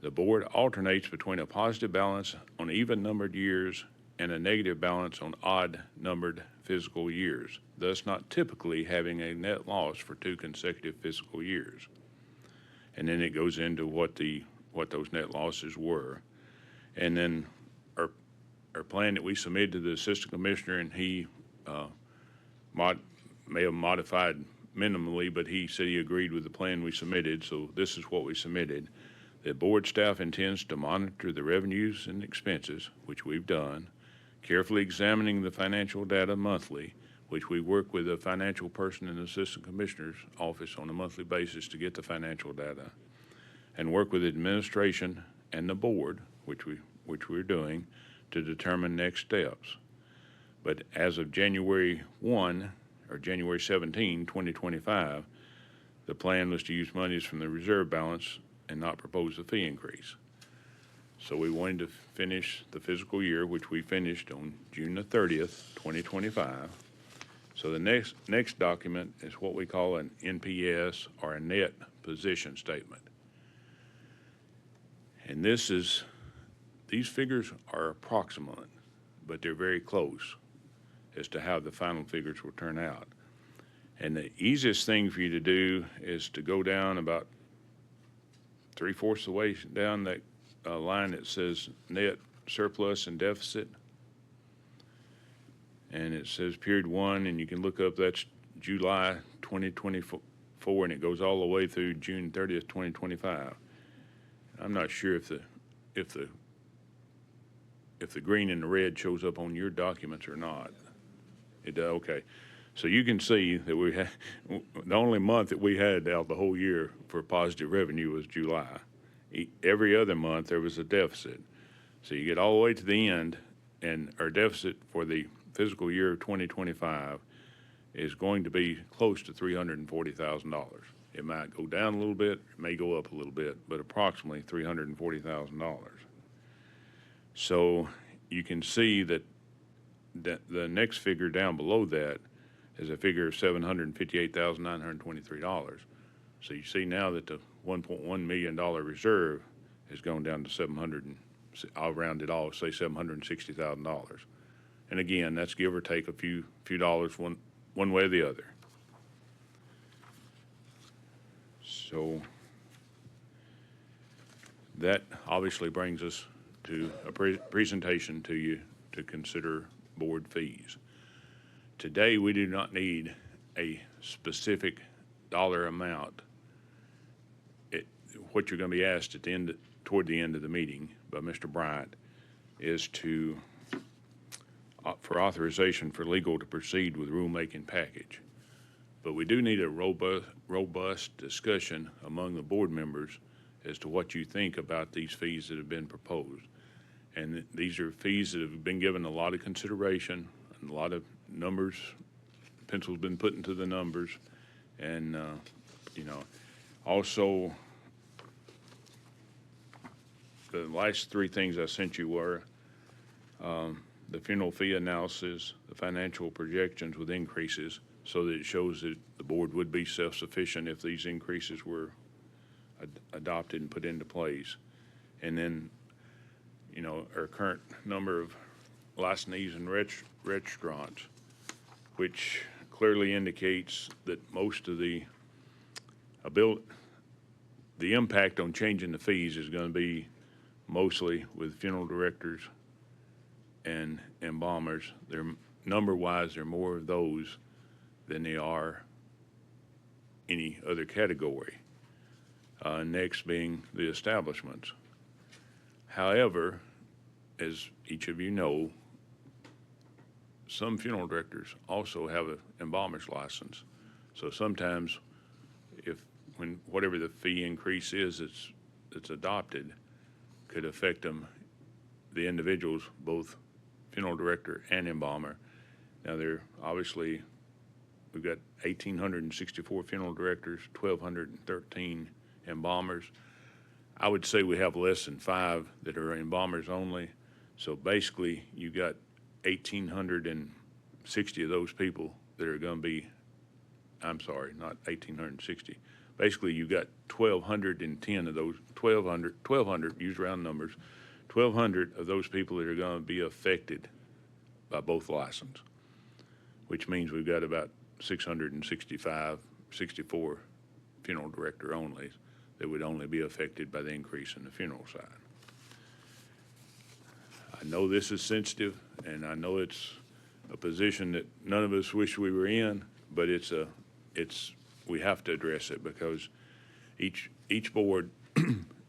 The board alternates between a positive balance on even-numbered years and a negative balance on odd-numbered fiscal years, thus not typically having a net loss for 2 consecutive fiscal years. And then it goes into what those net losses were. And then our plan that we submitted to the Assistant Commissioner, and he may have modified minimally, but he said he agreed with the plan we submitted, so this is what we submitted. The board staff intends to monitor the revenues and expenses, which we've done, carefully examining the financial data monthly, which we work with a financial person in the Assistant Commissioner's office on a monthly basis to get the financial data, and work with administration and the board, which we're doing, to determine next steps. But as of January 1 or January 17, 2025, the plan was to use monies from the reserve balance and not propose a fee increase. So we wanted to finish the fiscal year, which we finished on June the 30th, 2025. So the next document is what we call an NPS, or a net position statement. And these figures are approximate, but they're very close as to how the final figures will turn out. And the easiest thing for you to do is to go down about 3/4 of the way down that line that says net surplus and deficit. And it says period 1, and you can look up, that's July 2024, and it goes all the way through June 30th, 2025. I'm not sure if if the green and the red shows up on your documents or not. It does, okay. So you can see that we had, the only month that we had out of the whole year for positive revenue was July. Every other month, there was a deficit. So you get all the way to the end, and our deficit for the fiscal year of 2025 is going to be close to $340,000. It might go down a little bit, it may go up a little bit, but approximately $340,000. So you can see that the next figure down below that is a figure of $758,923. So you see now that the $1.1 million reserve has gone down to I'll round it off, say $760,000. And again, that's give or take a few dollars one way or the other. So that obviously brings us to a presentation to you to consider board fees. Today, we do not need a specific dollar amount. What you're going to be asked at toward the end of the meeting by Mr. Bryant is for authorization for legal to proceed with rulemaking package. But we do need a robust discussion among the board members as to what you think about these fees that have been proposed. And these are fees that have been given a lot of consideration, and a lot of numbers, pencil's been put into the numbers. And, also, the last three things I sent you were the funeral fee analysis, the financial projections with increases, so that it shows that the board would be self-sufficient if these increases were adopted and put into place. And then, our current number of licensees and registrants, which clearly indicates that most of the impact on changing the fees is going to be mostly with funeral directors and embalmers. Number-wise, there are more of those than there are any other category. Next being the establishments. However, as each of you know, some funeral directors also have an embalmer's license. So sometimes when whatever the fee increase is that's adopted could affect them, the individuals, both funeral director and embalmer. Now we've got 1,864 funeral directors, 1,213 embalmers. I would say we have less than 5 that are embalmers only. So basically, you got 1,860 of those people that are going to be, I'm sorry, not 1,860. Basically, you got 1,210 of those, 1,200, use round numbers, 1,200 of those people that are going to be affected by both license, which means we've got about 664 funeral director onlys that would only be affected by the increase in the funeral side. I know this is sensitive, and I know it's a position that none of us wish we were in, but we have to address it because each board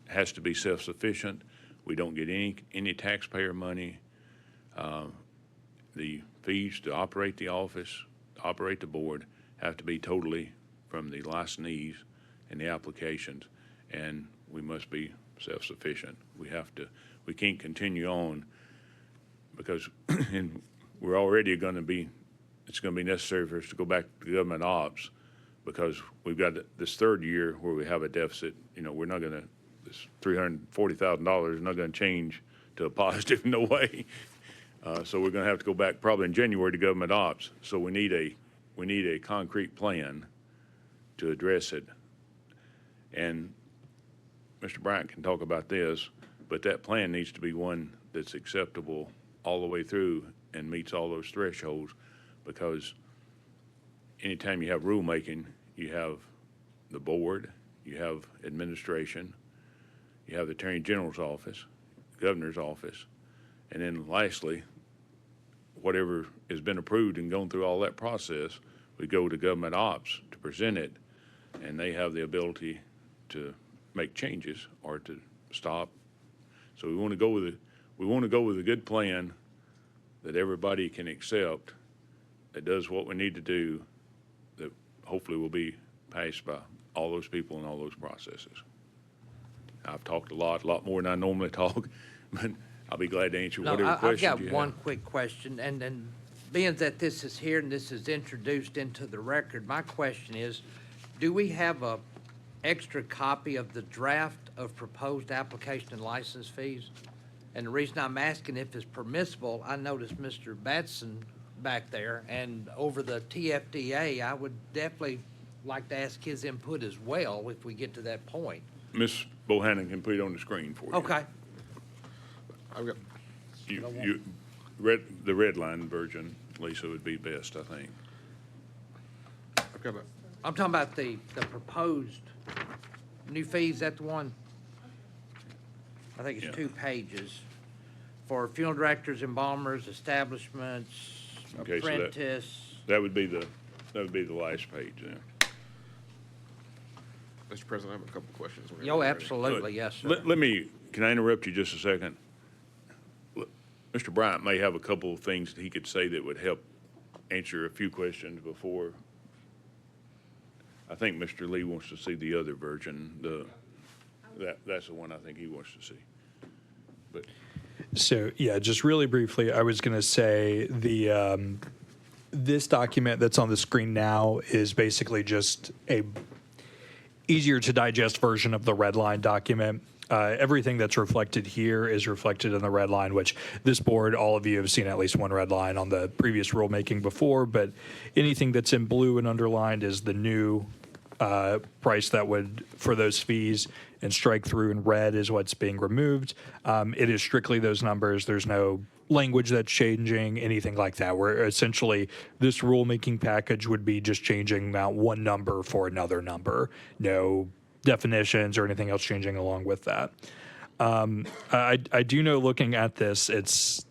has to be self-sufficient. We don't get any taxpayer money. The fees to operate the office, operate the board, have to be totally from the licensees and the applications, and we must be self-sufficient. We can't continue on because we're already it's going to be necessary for us to go back to government ops because we've got this third year where we have a deficit. This $340,000 is not going to change to a positive, no way. So we're going to have to go back probably in January to government ops. So we need a concrete plan to address it. And Mr. Bryant can talk about this, but that plan needs to be one that's acceptable all the way through and meets all those thresholds, because anytime you have rulemaking, you have the board, you have administration, you have the Attorney General's office, Governor's office, and then lastly, whatever has been approved and gone through all that process, we go to government ops to present it, and they have the ability to make changes or to stop. So we want to go with we want to go with a good plan that everybody can accept, that does what we need to do, that hopefully will be passed by all those people and all those processes. I've talked a lot more than I normally talk, but I'll be glad to answer No, whatever I've questions got you one have. quick question, and then being that this is here and this is introduced into the record, my question is, do we have a extra copy of the draft of proposed application and license fees? And the reason I'm asking if it's permissible, I noticed Mr. Batson back there, and over the TFDA, I would definitely like to ask his input as well if we get to that point. Ms. Bohannon can put it on the screen for you. Okay. I've got, The red line version, Lisa, would be best, I think. I've got a, I'm talking about the proposed new fees, that the one? I think Yeah. it's 2 pages. For funeral directors, embalmers, establishments, Okay, so apprentice. That would be the last page there. Mr. President, I have a couple questions. whenever Yo, you're ready. absolutely, yes, sir. Let me, can I interrupt you just a second? Mr. Bryant may have a couple of things that he could say that would help answer a few questions before. I think Mr. Lee wants to see the other version, that's the one I think he wants to see. But So, yeah, just really briefly, I was going to say this document that's on the screen now is basically just a easier to digest version of the red line document. Everything that's reflected here is reflected in the red line, which this board, all of you have seen at least one red line on the previous rulemaking before, but anything that's in blue and underlined is the new price that would, for those fees, and strike through in red is what's being removed. It is strictly those numbers. There's no language that's changing, anything like that, where essentially this rulemaking package would be just changing out one number for another number. No definitions or anything else changing along with that. I do know, looking at this, it's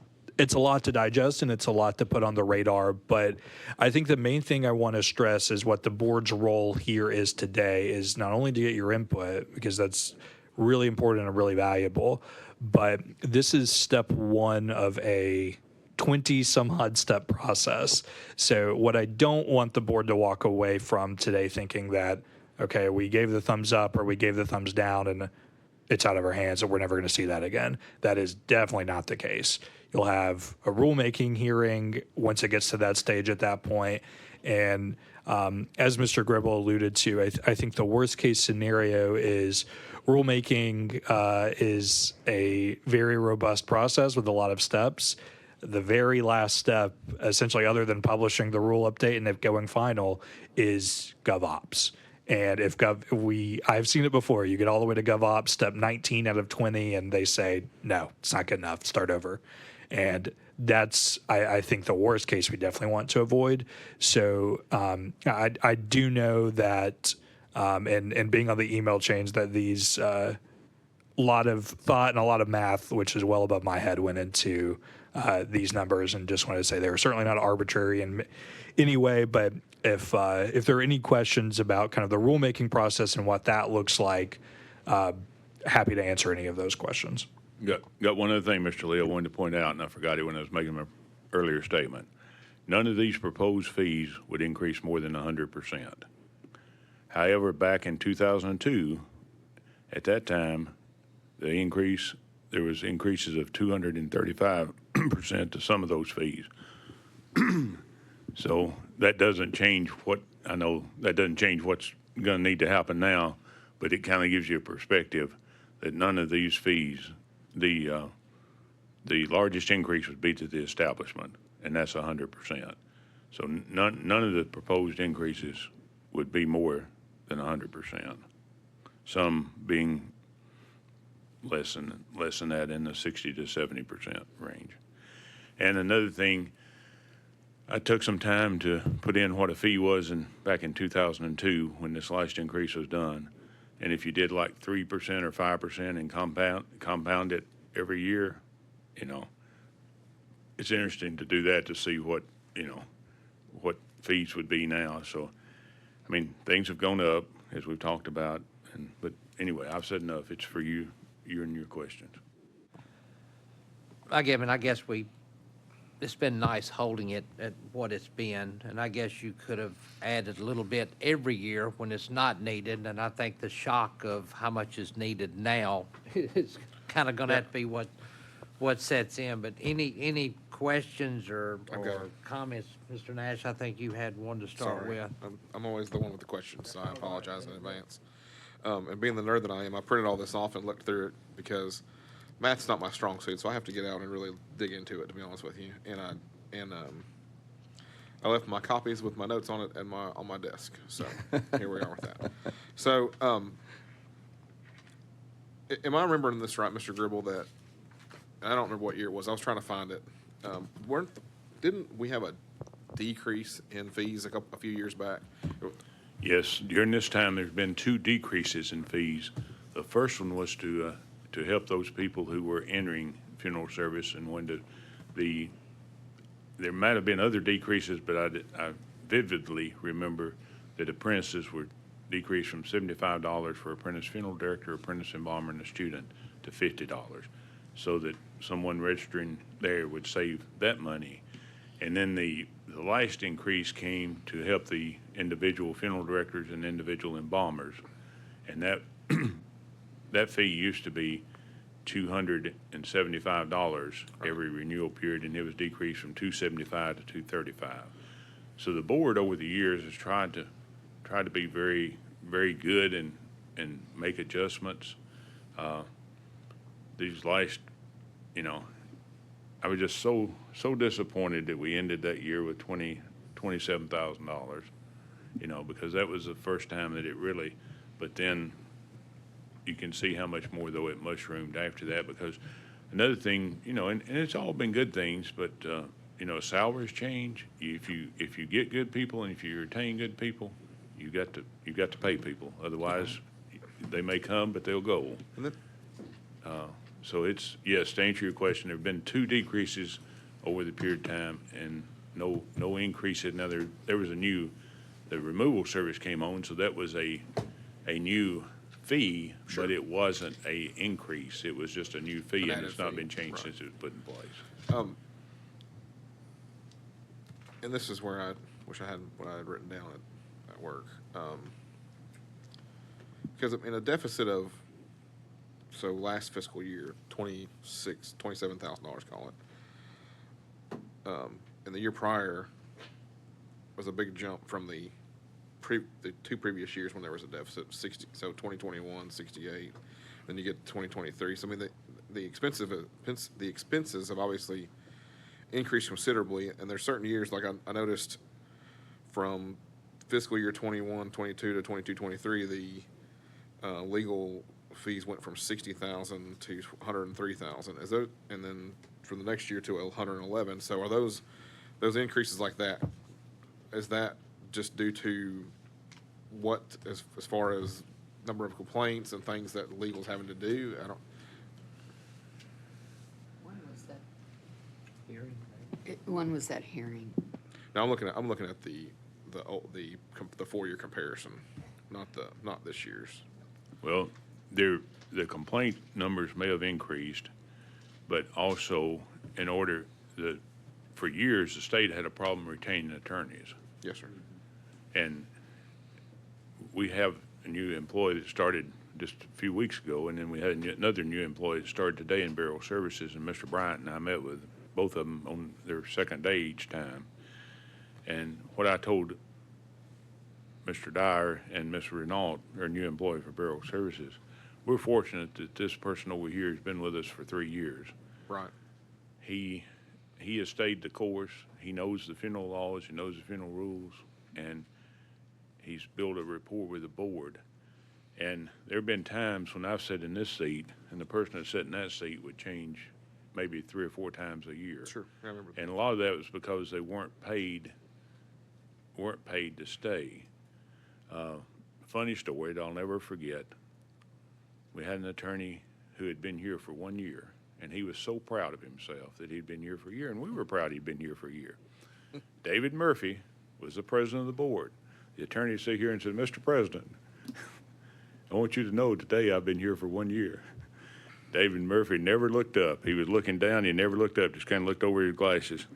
a lot to digest and it's a lot to put on the radar, but I think the main thing I want to stress is what the board's role here is today is not only to get your input, because that's really important and really valuable, but this is step one of a 20 some odd step process. So what I don't want the board to walk away from today thinking that, okay, we gave the thumbs up or we gave the thumbs down and it's out of our hands and we're never going to see that again. That is definitely not the case. You'll have a rulemaking hearing once it gets to that stage at that point. And as Mr. Gribble alluded to, I think the worst case scenario is rulemaking is a very robust process with a lot of steps. The very last step, essentially other than publishing the rule update and it going final, is GovOps. And if I've seen it before, you get all the way to GovOps, step 19 out of 20, and they say, no, it's not good enough, start over. And that's, I think, the worst case we definitely want to avoid. So I do know that, and being on the email chains, that these lot of thought and a lot of math, which is well above my head, went into these numbers, and just wanted to say they were certainly not arbitrary in any way. But if there are any questions about kind of the rulemaking process and what that looks like, happy to answer any of those questions. Got one other thing, Mr. Lee, I wanted to point out, and I forgot it when I was making my earlier statement. None of these proposed fees would increase more than 100%. However, back in 2002, at that time, there was increases of 235% to some of those fees. So that doesn't change I know that doesn't change what's going to need to happen now, but it kind of gives you a perspective that none of these fees, the largest increase would be to the establishment, and that's 100%. So none of the proposed increases would be more than 100%. Some being less than that, in the 60 to 70% range. And another thing, I took some time to put in what a fee was back in 2002 when this last increase was done. And if you did like 3% or 5% and compound it every year, it's interesting to do that to see what fees would be now. So, I mean, things have gone up, as we've talked about. But anyway, I've said enough. It's for you and your questions. again, and I guess it's been nice holding it at what it's been, and I guess you could have added a little bit every year when it's not needed, and I think the shock of how much is needed now is kind of gonna have to be what sets in. But any questions or Okay. comments, Mr. Nash? I think you had one to start Sorry. with. I'm always the one with the questions, so I apologize in advance. And being the nerd that I am, I printed all this off and looked through it because math's not my strong suit, so I have to get out and really dig into it, to be honest with you. And I left my copies with my notes on it and on my desk. So here we are with that. So am I remembering this right, Mr. Gribble? That I don't remember what year it was. I was trying to find it. Didn't we have a decrease in fees a few years back? Yes, during this time, there's been 2 decreases in fees. The first one was to help those people who were entering funeral service, and there might have been other decreases, but I vividly remember that apprentices were decreased from $75 for apprentice funeral director, apprentice embalmer, and a student to $50, so that someone registering there would save that money. And then the last increase came to help the individual funeral directors and individual embalmers. And that fee used to be $275 every renewal period, and it was decreased from $275 to $235. So the board over the years has tried to be very, very good and make adjustments. These last, I was just so disappointed that we ended that year with $27,000, because that was the first time that it really, but then you can see how much more, though, it mushroomed after that, because another thing, and it's all been good things, but, salaries change. If you get good people and if you retain good people, you got to pay people. Otherwise, they may come, but they'll go. And then, So it's, yes, to answer your question, there have been 2 decreases over the period of time and no increase. Now, there was the removal service came on, so that was a new fee, Sure. but it wasn't a increase. It was just a new fee, An and added it's not fee, been changed right. since it was put in place. and this is where I wish I had what I had written down at work. Because in a deficit of, so last fiscal year, $27,000, call it. And the year prior was a big jump from the 2 previous years when there was a deficit, 60. So 2021, 68. Then you get 2023. So I mean, the expenses have obviously increased considerably. And there's certain years, like I noticed from fiscal year 21, 22 to 22, 23, the legal fees went from 60,000 to 103,000. And then for the next year to 111. So are those increases like that? Is that just due to what, as far as number of complaints and things that legal's having to do? When was that? When was that hearing? Now I'm looking at the 4-year comparison, not this year's. Well, the complaint numbers may have increased, but also for years, the state had a problem retaining attorneys. Yes, sir. And we have a new employee that started just a few weeks ago, and then we had another new employee that started today in burial services, and Mr. Bryant and I met with both of them on their second day each time. And what I told Mr. Dyer and Mr. Renault, our new employee for burial services, we're fortunate that this person over here has been with us for 3 years. Right. He has stayed the course. He knows the funeral laws. He knows the funeral rules, and he's built a rapport with the board. And there have been times when I've sat in this seat, and the person that sat in that seat would change maybe 3 or 4 times a year. Sure. I remember that. And a lot of that was because they weren't paid to stay. Funny story that I'll never forget. We had an attorney who had been here for 1 year, and he was so proud of himself that he'd been here for a year, and we were proud he'd been here for a year. David Murphy was the president of the board. The attorney sat here and said, "Mr. President, I want you to know today I've been here for 1 year." David Murphy never looked up. He was looking down, he never looked up, just kind of looked over his glasses.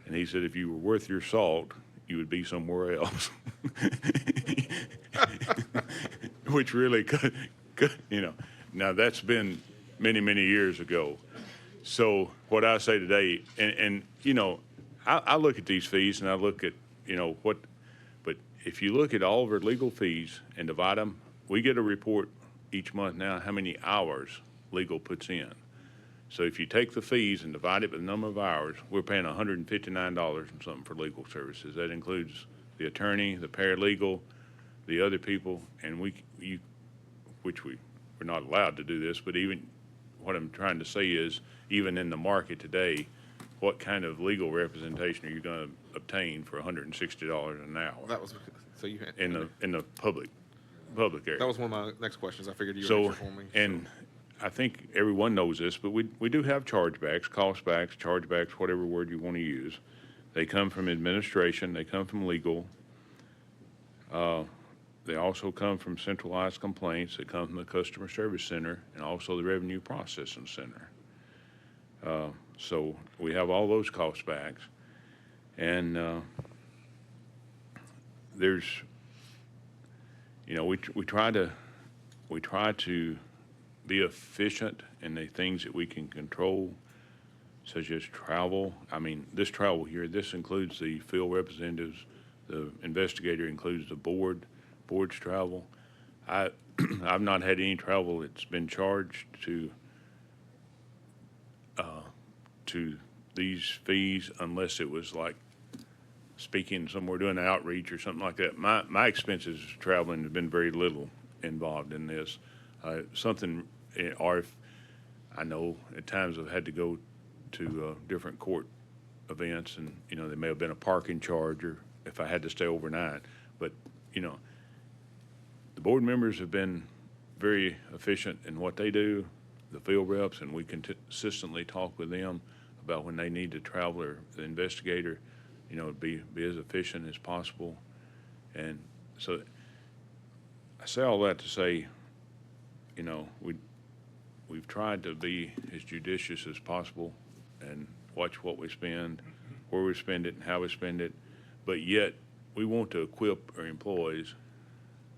And he said, if you were worth your salt, you would be somewhere else. Which really could, now that's been many, many years ago. So what I say today, and I look at these fees and I look at, but if you look at all of our legal fees and divide them, we get a report each month now how many hours legal puts in. So if you take the fees and divide it by the number of hours, we're paying $159 and something for legal services. That includes the attorney, the paralegal, the other people, and we're not allowed to do this, but even what I'm trying to say is, even in the market today, what kind of legal representation are you going to obtain for $160 an hour That was, so you had. in the public area? That was one of my next questions. I figured you would So, answer for me. and I think everyone knows this, but we do have chargebacks, costbacks, chargebacks, whatever word you want to use. They come from administration, they come from legal. They also come from centralized complaints, they come from the customer service center and also the revenue processing center. So we have all those costbacks. And there's, we try to be efficient in the things that we can control, such as travel. I mean, this travel here, this includes the field representatives, the investigator includes the board's travel. I've not had any travel that's been charged to these fees unless it was like speaking somewhere, doing outreach or something like that. My expenses traveling have been very little involved in this. Or if I know at times I've had to go to different court events and, there may have been a parking charge or if I had to stay overnight. But, the board members have been very efficient in what they do, the field reps, and we consistently talk with them about when they need to travel or the investigator, be as efficient as possible. And so I say all that to say, we've tried to be as judicious as possible and watch what we spend, where we spend it, and how we spend it. But yet, we want to equip our employees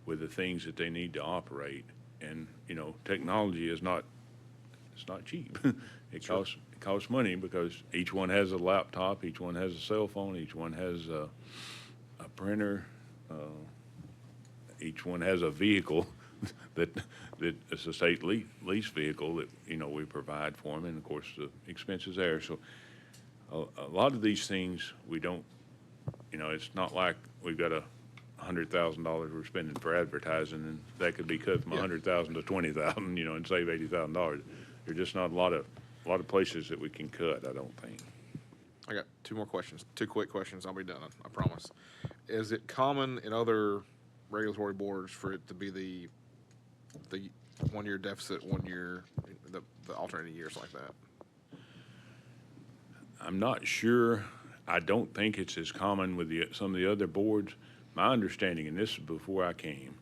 with the things that they need to operate. And, technology is not cheap. It costs money because each one has a laptop, each one has a cell phone, each one has a printer, each one has a vehicle that is a state lease vehicle that, we provide for them, and of course the expenses there. So a lot of these things we don't, it's not like we've got $100,000 we're spending for advertising and that could be cut from $100,000 to $20,000, and save $80,000. There's just not a lot of places that we can cut, I don't think. I got two more questions, two quick questions. I'll be done, I promise. Is it common in other regulatory boards for it to be the 1 year deficit, 1 year, the alternating years like that? I'm not sure. I don't think it's as common with some of the other boards. My understanding, and this is before I came,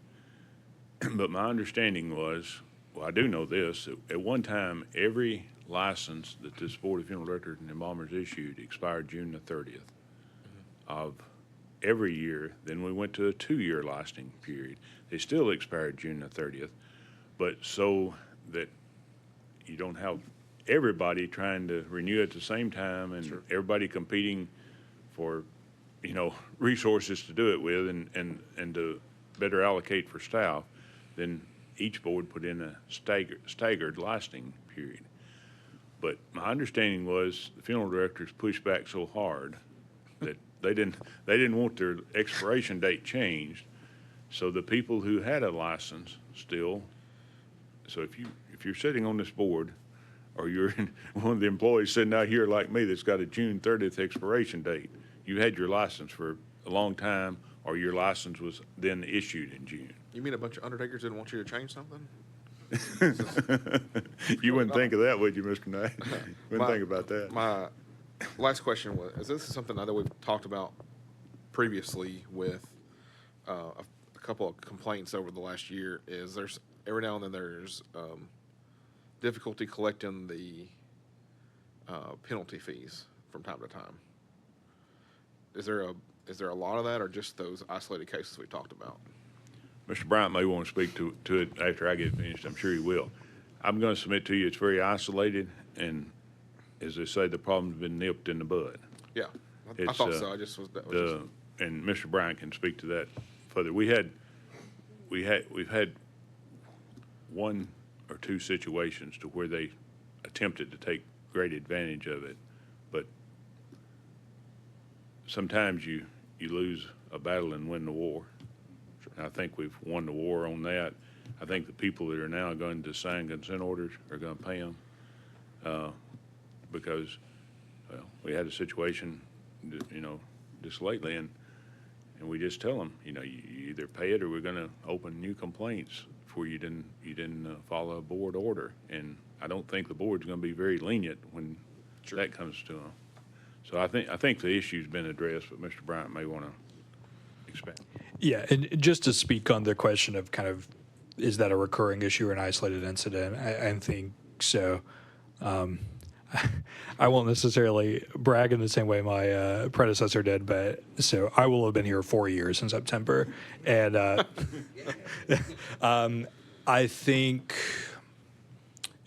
but my understanding was, well, I do know this, at one time, every license that this Board of Funeral Directors and Embalmers issued expired June the 30th of every year. Then we went to a 2-year licensing period. They still expired June the 30th, but so that you don't have everybody trying to renew at the same time and everybody competing for, resources to do it with and to better allocate for staff, then each board put in a staggered licensing period. But my understanding was the funeral directors pushed back so hard that they didn't want their expiration date changed. So the people who had a license still, so if you're sitting on this board, or you're one of the employees sitting out here like me that's got a June 30th expiration date, you had your license for a long time, or your license was then issued in June. You mean a bunch of undertakers didn't want you to change something? You wouldn't think of that, would you, Mr. Knight? Wouldn't think about that. My last question was, this is something I know we've talked about previously with a couple of complaints over the last year, is there's every now and then there's difficulty collecting the penalty fees from time to time. Is there a lot of that, or just those isolated cases we talked about? Mr. Bryant may want to speak to it after I get finished. I'm sure he will. I'm going to submit to you, it's very isolated, and as they say, the problem's been nipped in the bud. Yeah, I It's, thought so. I just was. That was just, And Mr. Bryant can speak to that further. We've had one or two situations to where they attempted to take great advantage of it, but sometimes you lose a battle and win the war. And I think we've won the war on that. I think the people that are now going to sign consent orders are going to pay them because, well, we had a situation, just lately, and we just tell them, you either pay it or we're going to open new complaints for you didn't follow a board order. And I don't think the board's going to be very lenient when that comes to them. So I think the issue's been addressed, but Mr. Bryant may want to expand. Yeah, and just to speak on the question of kind of, is that a recurring issue or an isolated incident? I think so. I won't necessarily brag in the same way my predecessor did, but so I will have been here 4 years in September, and I think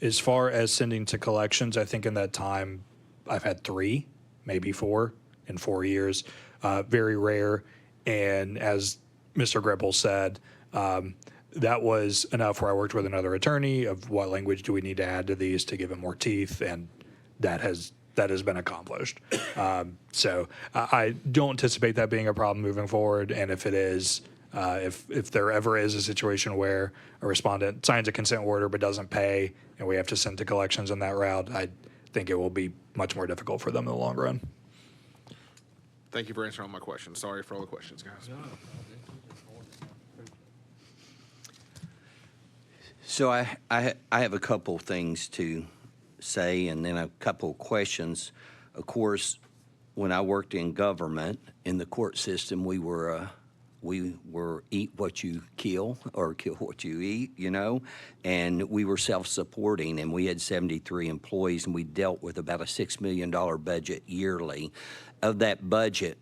as far as sending to collections, I think in that time I've had 3, maybe 4 in 4 years, very rare. And as Mr. Gribble said, that was enough where I worked with another attorney of what language do we need to add to these to give it more teeth, and that has been accomplished. So I don't anticipate that being a problem moving forward. And if it is, if there ever is a situation where a respondent signs a consent order but doesn't pay, and we have to send to collections on that route, I think it will be much more difficult for them in the long run. thank you for answering all my questions. Sorry for all the questions, guys. So I have a couple things to say and then a couple questions. Of course, when I worked in government, in the court system, we were eat what you kill or kill what you eat, and we were self-supporting, and we had 73 employees, and we dealt with about a $6 million budget yearly. Of that budget,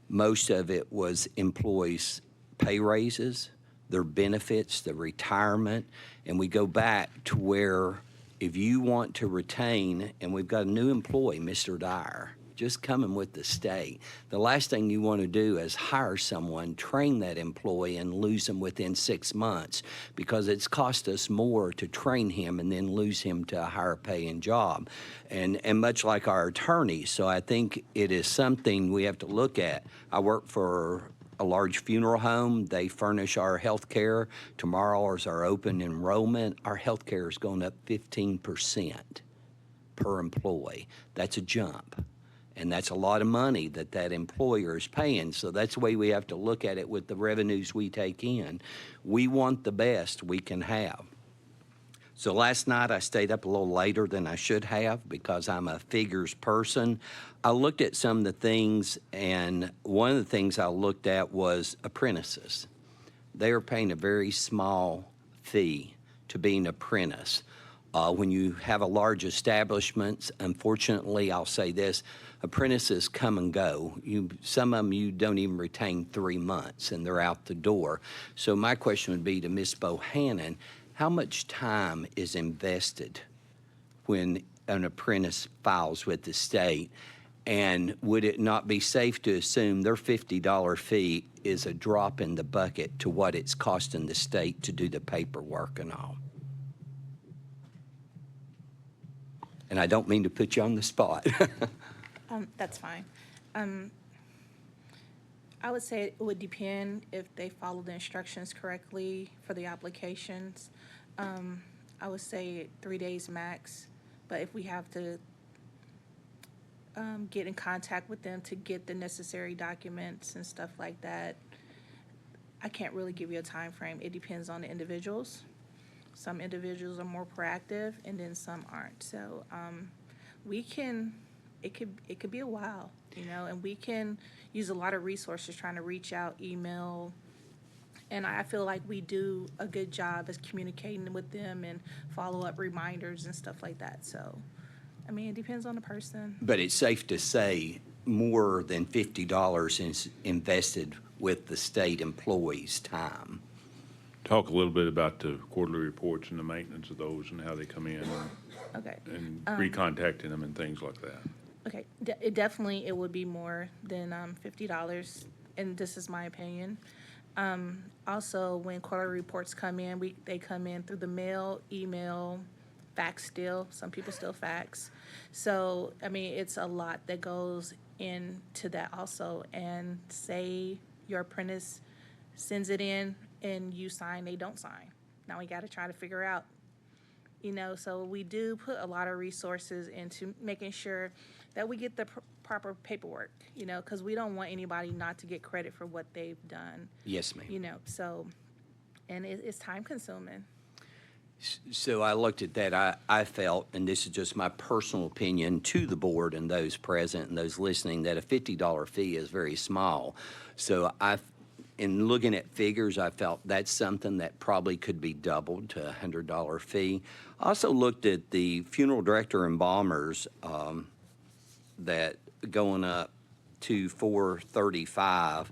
most of it was employees' pay raises, their benefits, the retirement, and we go back to where if you want to retain, and we've got a new employee, Mr. Dyer, just coming with the state, the last thing you want to do is hire someone, train that employee, and lose them within 6 months, because it's cost us more to train him and then lose him to a higher paying job. And much like our attorneys, so I think it is something we have to look at. I work for a large funeral home. They furnish our health care. Tomorrow is our open enrollment. Our health care is going up 15% per employee. That's a jump. And that's a lot of money that employer is paying. So that's the way we have to look at it with the revenues we take in. We want the best we can have. So last night I stayed up a little later than I should have because I'm a figures person. I looked at some of the things, and one of the things I looked at was apprentices. They are paying a very small fee to be an apprentice. When you have a large establishment, unfortunately, I'll say this, apprentices come and go. Some of them you don't even retain 3 months, and they're out the door. So my question would be to Ms. Bohannon, how much time is invested when an apprentice files with the state? And would it not be safe to assume their $50 fee is a drop in the bucket to what it's costing the state to do the paperwork and all? And I don't mean to put you on the spot. That's fine. I would say it would depend if they follow the instructions correctly for the applications. I would say 3 days max, but if we have to get in contact with them to get the necessary documents and stuff like that, I can't really give you a time frame. It depends on the individuals. Some individuals are more proactive, and then some aren't. So it could be a while, and we can use a lot of resources trying to reach out, email, And I feel like we do a good job as communicating with them and follow-up reminders and stuff like that. So, I mean, it depends on the person. But it's safe to say more than $50 is invested with the state employees' time. Talk a little bit about the quarterly reports and the maintenance of those and how they come in Okay. and recontacting them and things like that. Okay, it would be more than $50, and this is my opinion. Also, when quarterly reports come in, they come in through the mail, email, fax still. Some people still fax. So, I mean, it's a lot that goes into that also. And say your apprentice sends it in and you sign, they don't sign. Now we got to try to figure out, so we do put a lot of resources into making sure that we get the proper paperwork, because we don't want anybody not to get credit for what they've done, Yes, ma'am. so, and it's time consuming. So I looked at that. I felt, and this is just my personal opinion to the board and those present and those listening, that a $50 fee is very small. So in looking at figures, I felt that's something that probably could be doubled to a $100 fee. I also looked at the funeral director embalmers that going up to $435.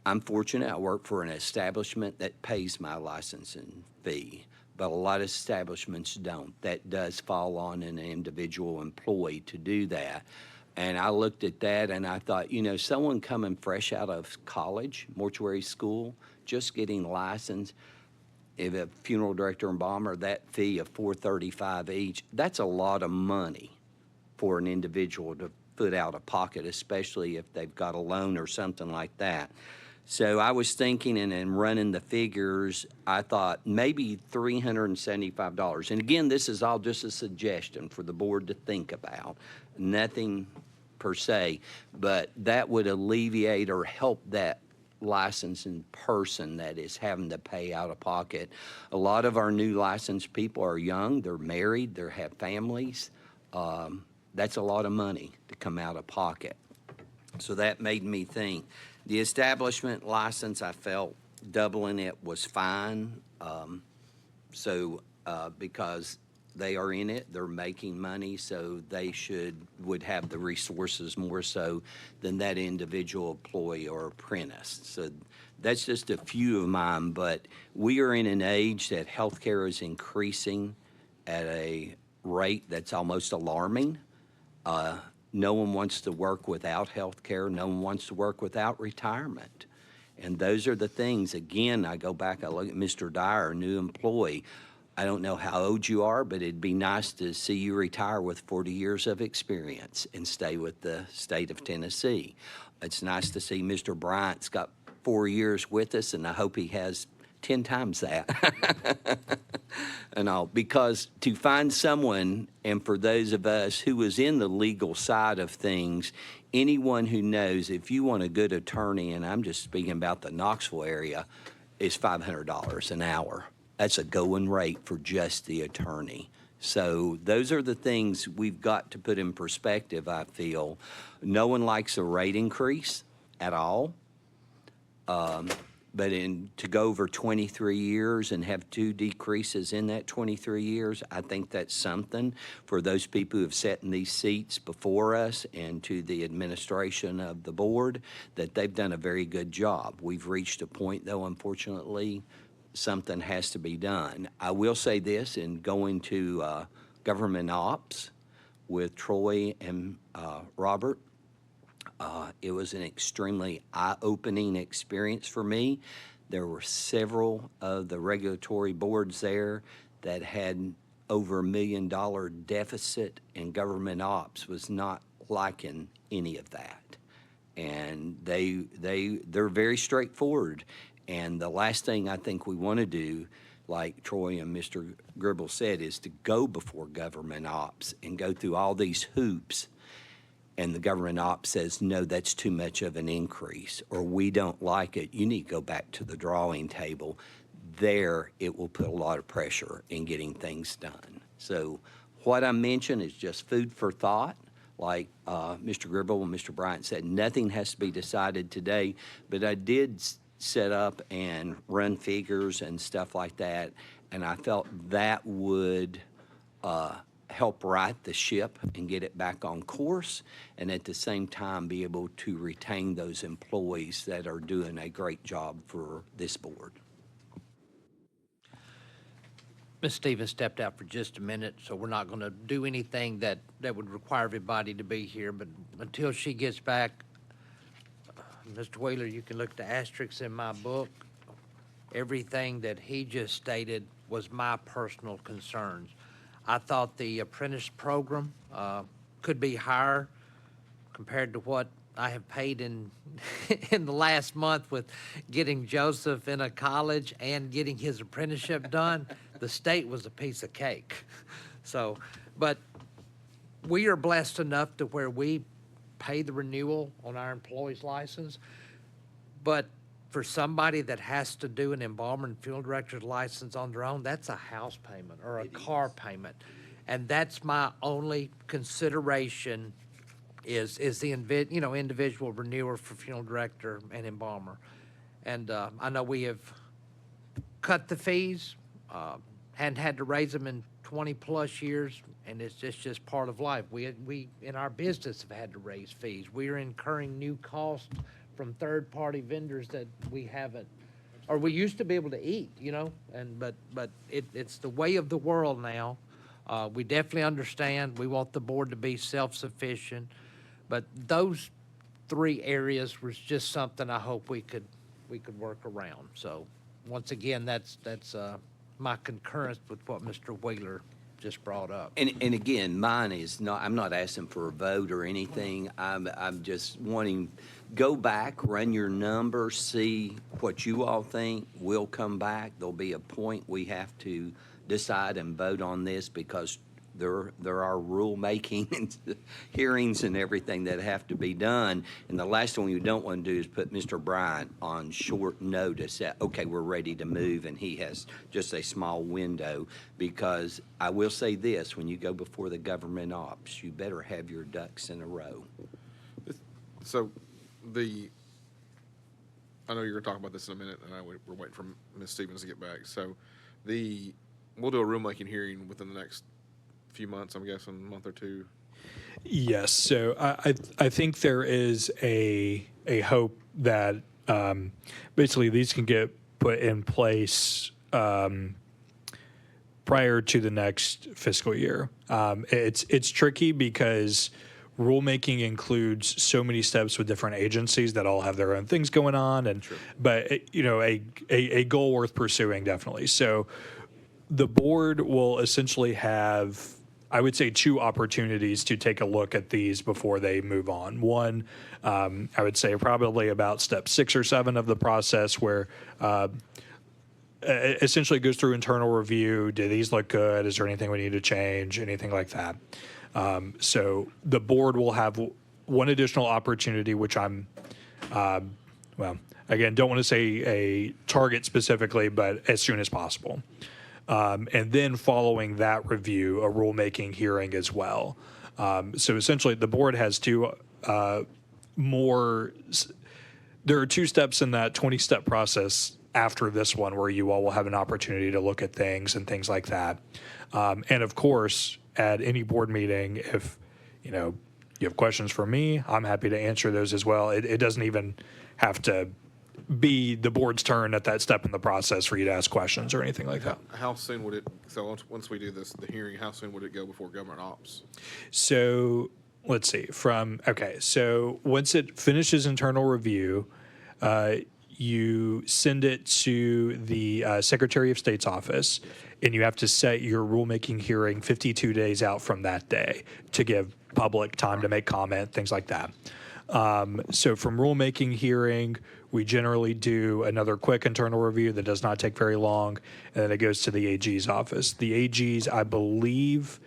I'm fortunate. I work for an establishment that pays my licensing fee, but a lot of establishments don't. That does fall on an individual employee to do that. And I looked at that and I thought, someone coming fresh out of college, mortuary school, just getting licensed, if a funeral director embalmer, that fee of $435 each, that's a lot of money for an individual to put out of pocket, especially if they've got a loan or something like that. So I was thinking and running the figures, I thought maybe $375. And again, this is all just a suggestion for the board to think about. Nothing per se, but that would alleviate or help that licensing person that is having to pay out of pocket. A lot of our new licensed people are young, they're married, they have families. That's a lot of money to come out of pocket. So that made me think. The establishment license, I felt doubling it was fine. Because they are in it, they're making money, so they would have the resources more so than that individual employee or apprentice. So that's just a few of mine, but we are in an age that healthcare is increasing at a rate that's almost alarming. No one wants to work without health care. No one wants to work without retirement. And those are the things. Again, I go back, I look at Mr. Dyer, new employee. I don't know how old you are, but it'd be nice to see you retire with 40 years of experience and stay with the state of Tennessee. It's nice to see Mr. Bryant's got 4 years with us, and I hope he has 10 times that. And all, because to find someone, and for those of us who was in the legal side of things, anyone who knows if you want a good attorney, and I'm just speaking about the Knoxville area, is $500 an hour. That's a going rate for just the attorney. So those are the things we've got to put in perspective, I feel. No one likes a rate increase at all. But to go over 23 years and have 2 decreases in that 23 years, I think that's something for those people who have sat in these seats before us and to the administration of the board, that they've done a very good job. We've reached a point, though, unfortunately, something has to be done. I will say this, in going to government ops with Troy and Robert, it was an extremely eye-opening experience for me. There were several of the regulatory boards there that had over $1 million deficit, and government ops was not liking any of that. And they're very straightforward. And the last thing I think we want to do, like Troy and Mr. Gribble said, is to go before government ops and go through all these hoops, and the government ops says, no, that's too much of an increase, or we don't like it. You need to go back to the drawing table. There, it will put a lot of pressure in getting things done. So what I mentioned is just food for thought. Like Mr. Gribble and Mr. Bryant said, nothing has to be decided today, but I did set up and run figures and stuff like that. And I felt that would help right the ship and get it back on course, and at the same time be able to retain those employees that are doing a great job for this board. Ms. Stevens stepped out for just a minute, so we're not going to do anything that would require everybody to be here, but until she gets back, Mr. Wheeler, you can look at the asterisks in my book. Everything that he just stated was my personal concerns. I thought the apprentice program could be higher compared to what I have paid in in the last month with getting Joseph in a college and getting his apprenticeship done. The state was a piece of cake. So, but we are blessed enough to where we pay the renewal on our employee's license. But for somebody that has to do an embalmer and funeral director's license on their own, that's a house payment or a car payment. And that's my only consideration is the individual renewer for funeral director and embalmer. And I know we have cut the fees, hadn't had to raise them in 20-plus years, and it's just part of life. We in our business have had to raise fees. We are incurring new costs from third-party vendors that we haven't, or we used to be able to eat, and but it's the way of the world now. We definitely understand. We want the board to be self-sufficient, but those three areas was just something I hope we could work around. So once again, that's my concurrence with what Mr. Wheeler just brought up. And again, mine is not, I'm not asking for a vote or anything. I'm just wanting, go back, run your numbers, see what you all think. We'll come back. There'll be a point we have to decide and vote on this because there are rulemaking and hearings and everything that have to be done. And the last one you don't want to do is put Mr. Bryant on short notice that, okay, we're ready to move, and he has just a small window. Because I will say this, when you go before the government ops, you better have your ducks in a row. So I know you're going to talk about this in a minute, and we're waiting for Ms. Stevens to get back. So we'll do a rulemaking hearing within the next few months, I'm guessing, a month or two. Yes. So I think there is a hope that basically these can get put in place prior to the next fiscal year. It's tricky because rulemaking includes so many steps with different agencies that all have their own things going on, and but a goal worth pursuing, definitely. So the board will essentially have, I would say, two opportunities to take a look at these before they move on. One, I would say probably about step 6 or 7 of the process, where essentially goes through internal review. Do these look good? Is there anything we need to change? Anything like that? So the board will have one additional opportunity, which I'm, well, again, don't want to say a target specifically, but as soon as possible. And then following that review, a rulemaking hearing as well. So essentially, the board has two there are 2 steps in that 20-step process after this one, where you all will have an opportunity to look at things and things like that. And of course, at any board meeting, if you have questions for me, I'm happy to answer those as well. It doesn't even have to be the board's turn at that step in the process for you to ask questions or anything like that. How soon would it, so once we do the hearing, how soon would it go before government ops? So let's see, so once it finishes internal review, you send it to the Secretary of State's office, and you have to set your rulemaking hearing 52 days out from that day to give public time to make comment, things like that. So from rulemaking hearing, we generally do another quick internal review that does not take very long, and then it goes to the AG's office. The AG's, I believe,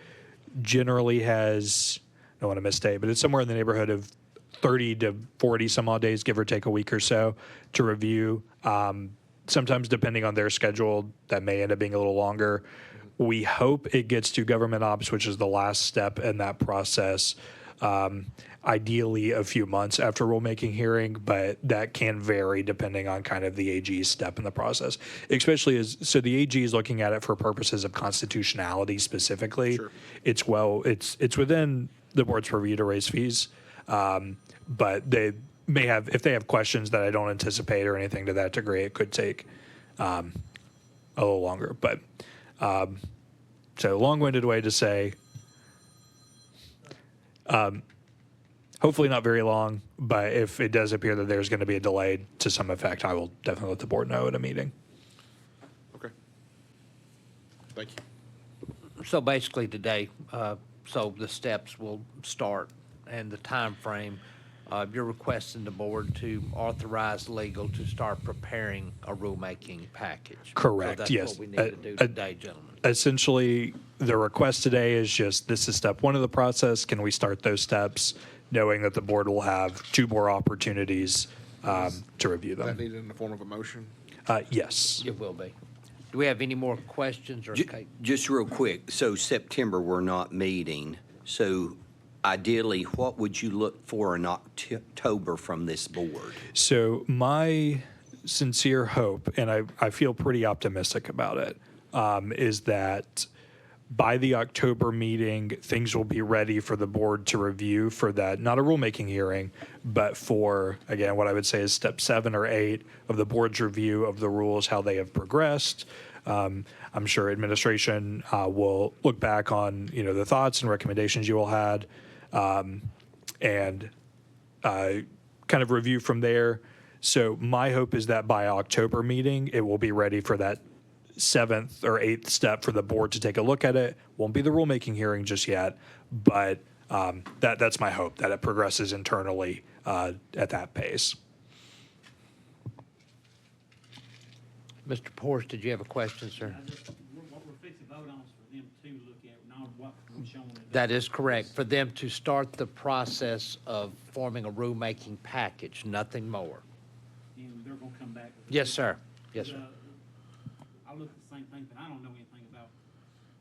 generally has, I don't want to misstate, but it's somewhere in the neighborhood of 30 to 40 some odd days, give or take a week or so, to review. Sometimes, depending on their schedule, that may end up being a little longer. We hope it gets to government ops, which is the last step in that process, Ideally, a few months after rulemaking hearing, but that can vary depending on kind of the AG's step in the process. Especially so the AG is looking at it for purposes of constitutionality specifically. Sure. It's within the board's purview to raise fees, but they may have, if they have questions that I don't anticipate or anything to that degree, it could take a little longer. But so long-winded way to say, hopefully not very long, but if it does appear that there's going to be a delay to some effect, I will definitely let the board know at a meeting. Okay. Thank you. So basically today, so the steps will start and the time frame. You're requesting the board to authorize legal to start preparing a rulemaking package. Correct, So yes. that's what we need to do today, gentlemen. Essentially, the request today is just, this is step one of the process. Can we start those steps, knowing that the board will have 2 more opportunities to review Is that them? needed in the form of a motion? Yes. It will be. Do we have any more questions or? Just real quick, so September, we're not meeting. So ideally, what would you look for in October from this board? So my sincere hope, and I feel pretty optimistic about it, is that by the October meeting, things will be ready for the board to review for that, not a rulemaking hearing, but for, again, what I would say is step 7 or 8 of the board's review of the rules, how they have progressed. I'm sure administration will look back on, the thoughts and recommendations you all had, and kind of review from there. So my hope is that by October meeting, it will be ready for that 7th or 8th step for the board to take a look at it. Won't be the rulemaking hearing just yet, but that's my hope, that it progresses internally at that pace. Mr. Porter, did you have a question, sir? What we're fixing to vote on is for them to look at, not what we're showing it. That is correct. For them to start the process of forming a rulemaking package, nothing more. And they're gonna come back with. Yes, sir. Yes, sir. I look at the same thing, but I don't know anything about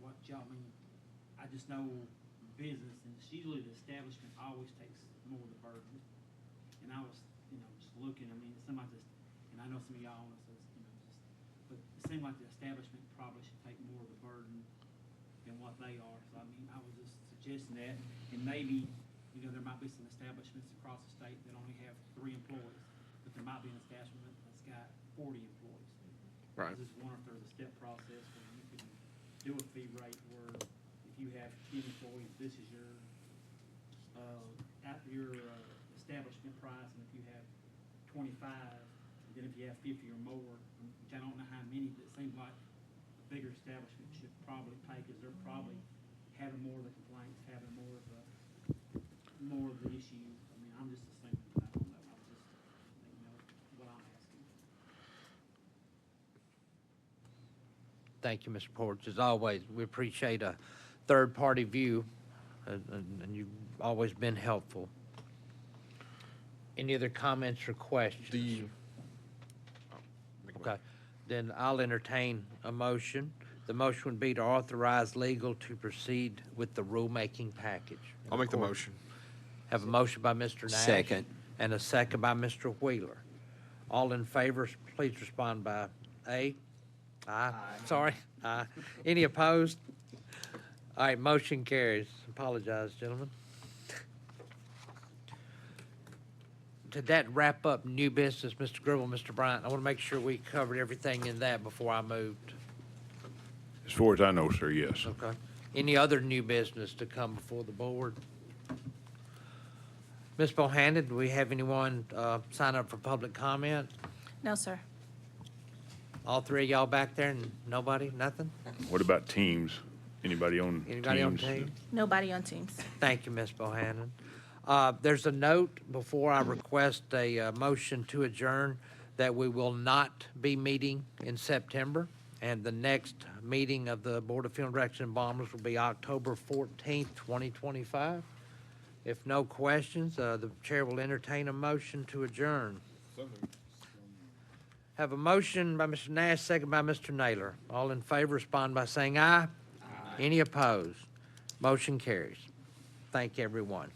what y'all mean. I just know business, and it's usually the establishment always takes more of the burden. And I was, just looking, it seemed like this, and I know some of y'all, but it seemed like the establishment probably should take more of the burden than what they are. So, I was just suggesting that, and maybe, there might be some establishments across the state that only have 3 employees, but there might be an establishment that's got 40 employees. Right. I just wonder if there's a step process where you can do a fee rate where if you have 10 employees, this is your establishment price, and if you have 25, and then if you have 50 or more, which I don't know how many, but it seems like a bigger establishment should probably pay, because they're probably having more of the complaints, having more of the issues. I'm just assuming, I don't know, I'm just, what I'm asking. Thank you, Mr. Porter. As always, we appreciate a third-party view, and you've always been helpful. Any other comments or questions? Okay, then I'll entertain a motion. The motion would be to authorize legal to proceed with the rulemaking package. I'll make the motion. Have a motion by Mr. Nash. Second. And a second by Mr. Wheeler. All in favor, please respond by A. Aye. Sorry, aye. Any opposed? All right, motion carries. Apologize, gentlemen. Did that wrap up new business, Mr. Gribble, Mr. Bryant? I want to make sure we covered everything in that before I moved. As far as I know, sir, yes. Okay. Any other new business to come before the board? Ms. Bohannon, do we have anyone sign up for public comment? No, sir. All 3 of y'all back there and nobody, nothing? What about teams? Anybody on teams? Anybody on team? Nobody on Teams. Thank you, Ms. Bohannon. There's a note before I request a motion to adjourn that we will not be meeting in September, and the next meeting of the Board of Funeral Directors and Embalmers will be October 14th, 2025. If no questions, the chair will entertain a motion to adjourn. Have a motion by Mr. Nash, second by Mr. Naylor. All in favor, respond by saying aye. Aye. Any opposed? Motion carries. Thank everyone.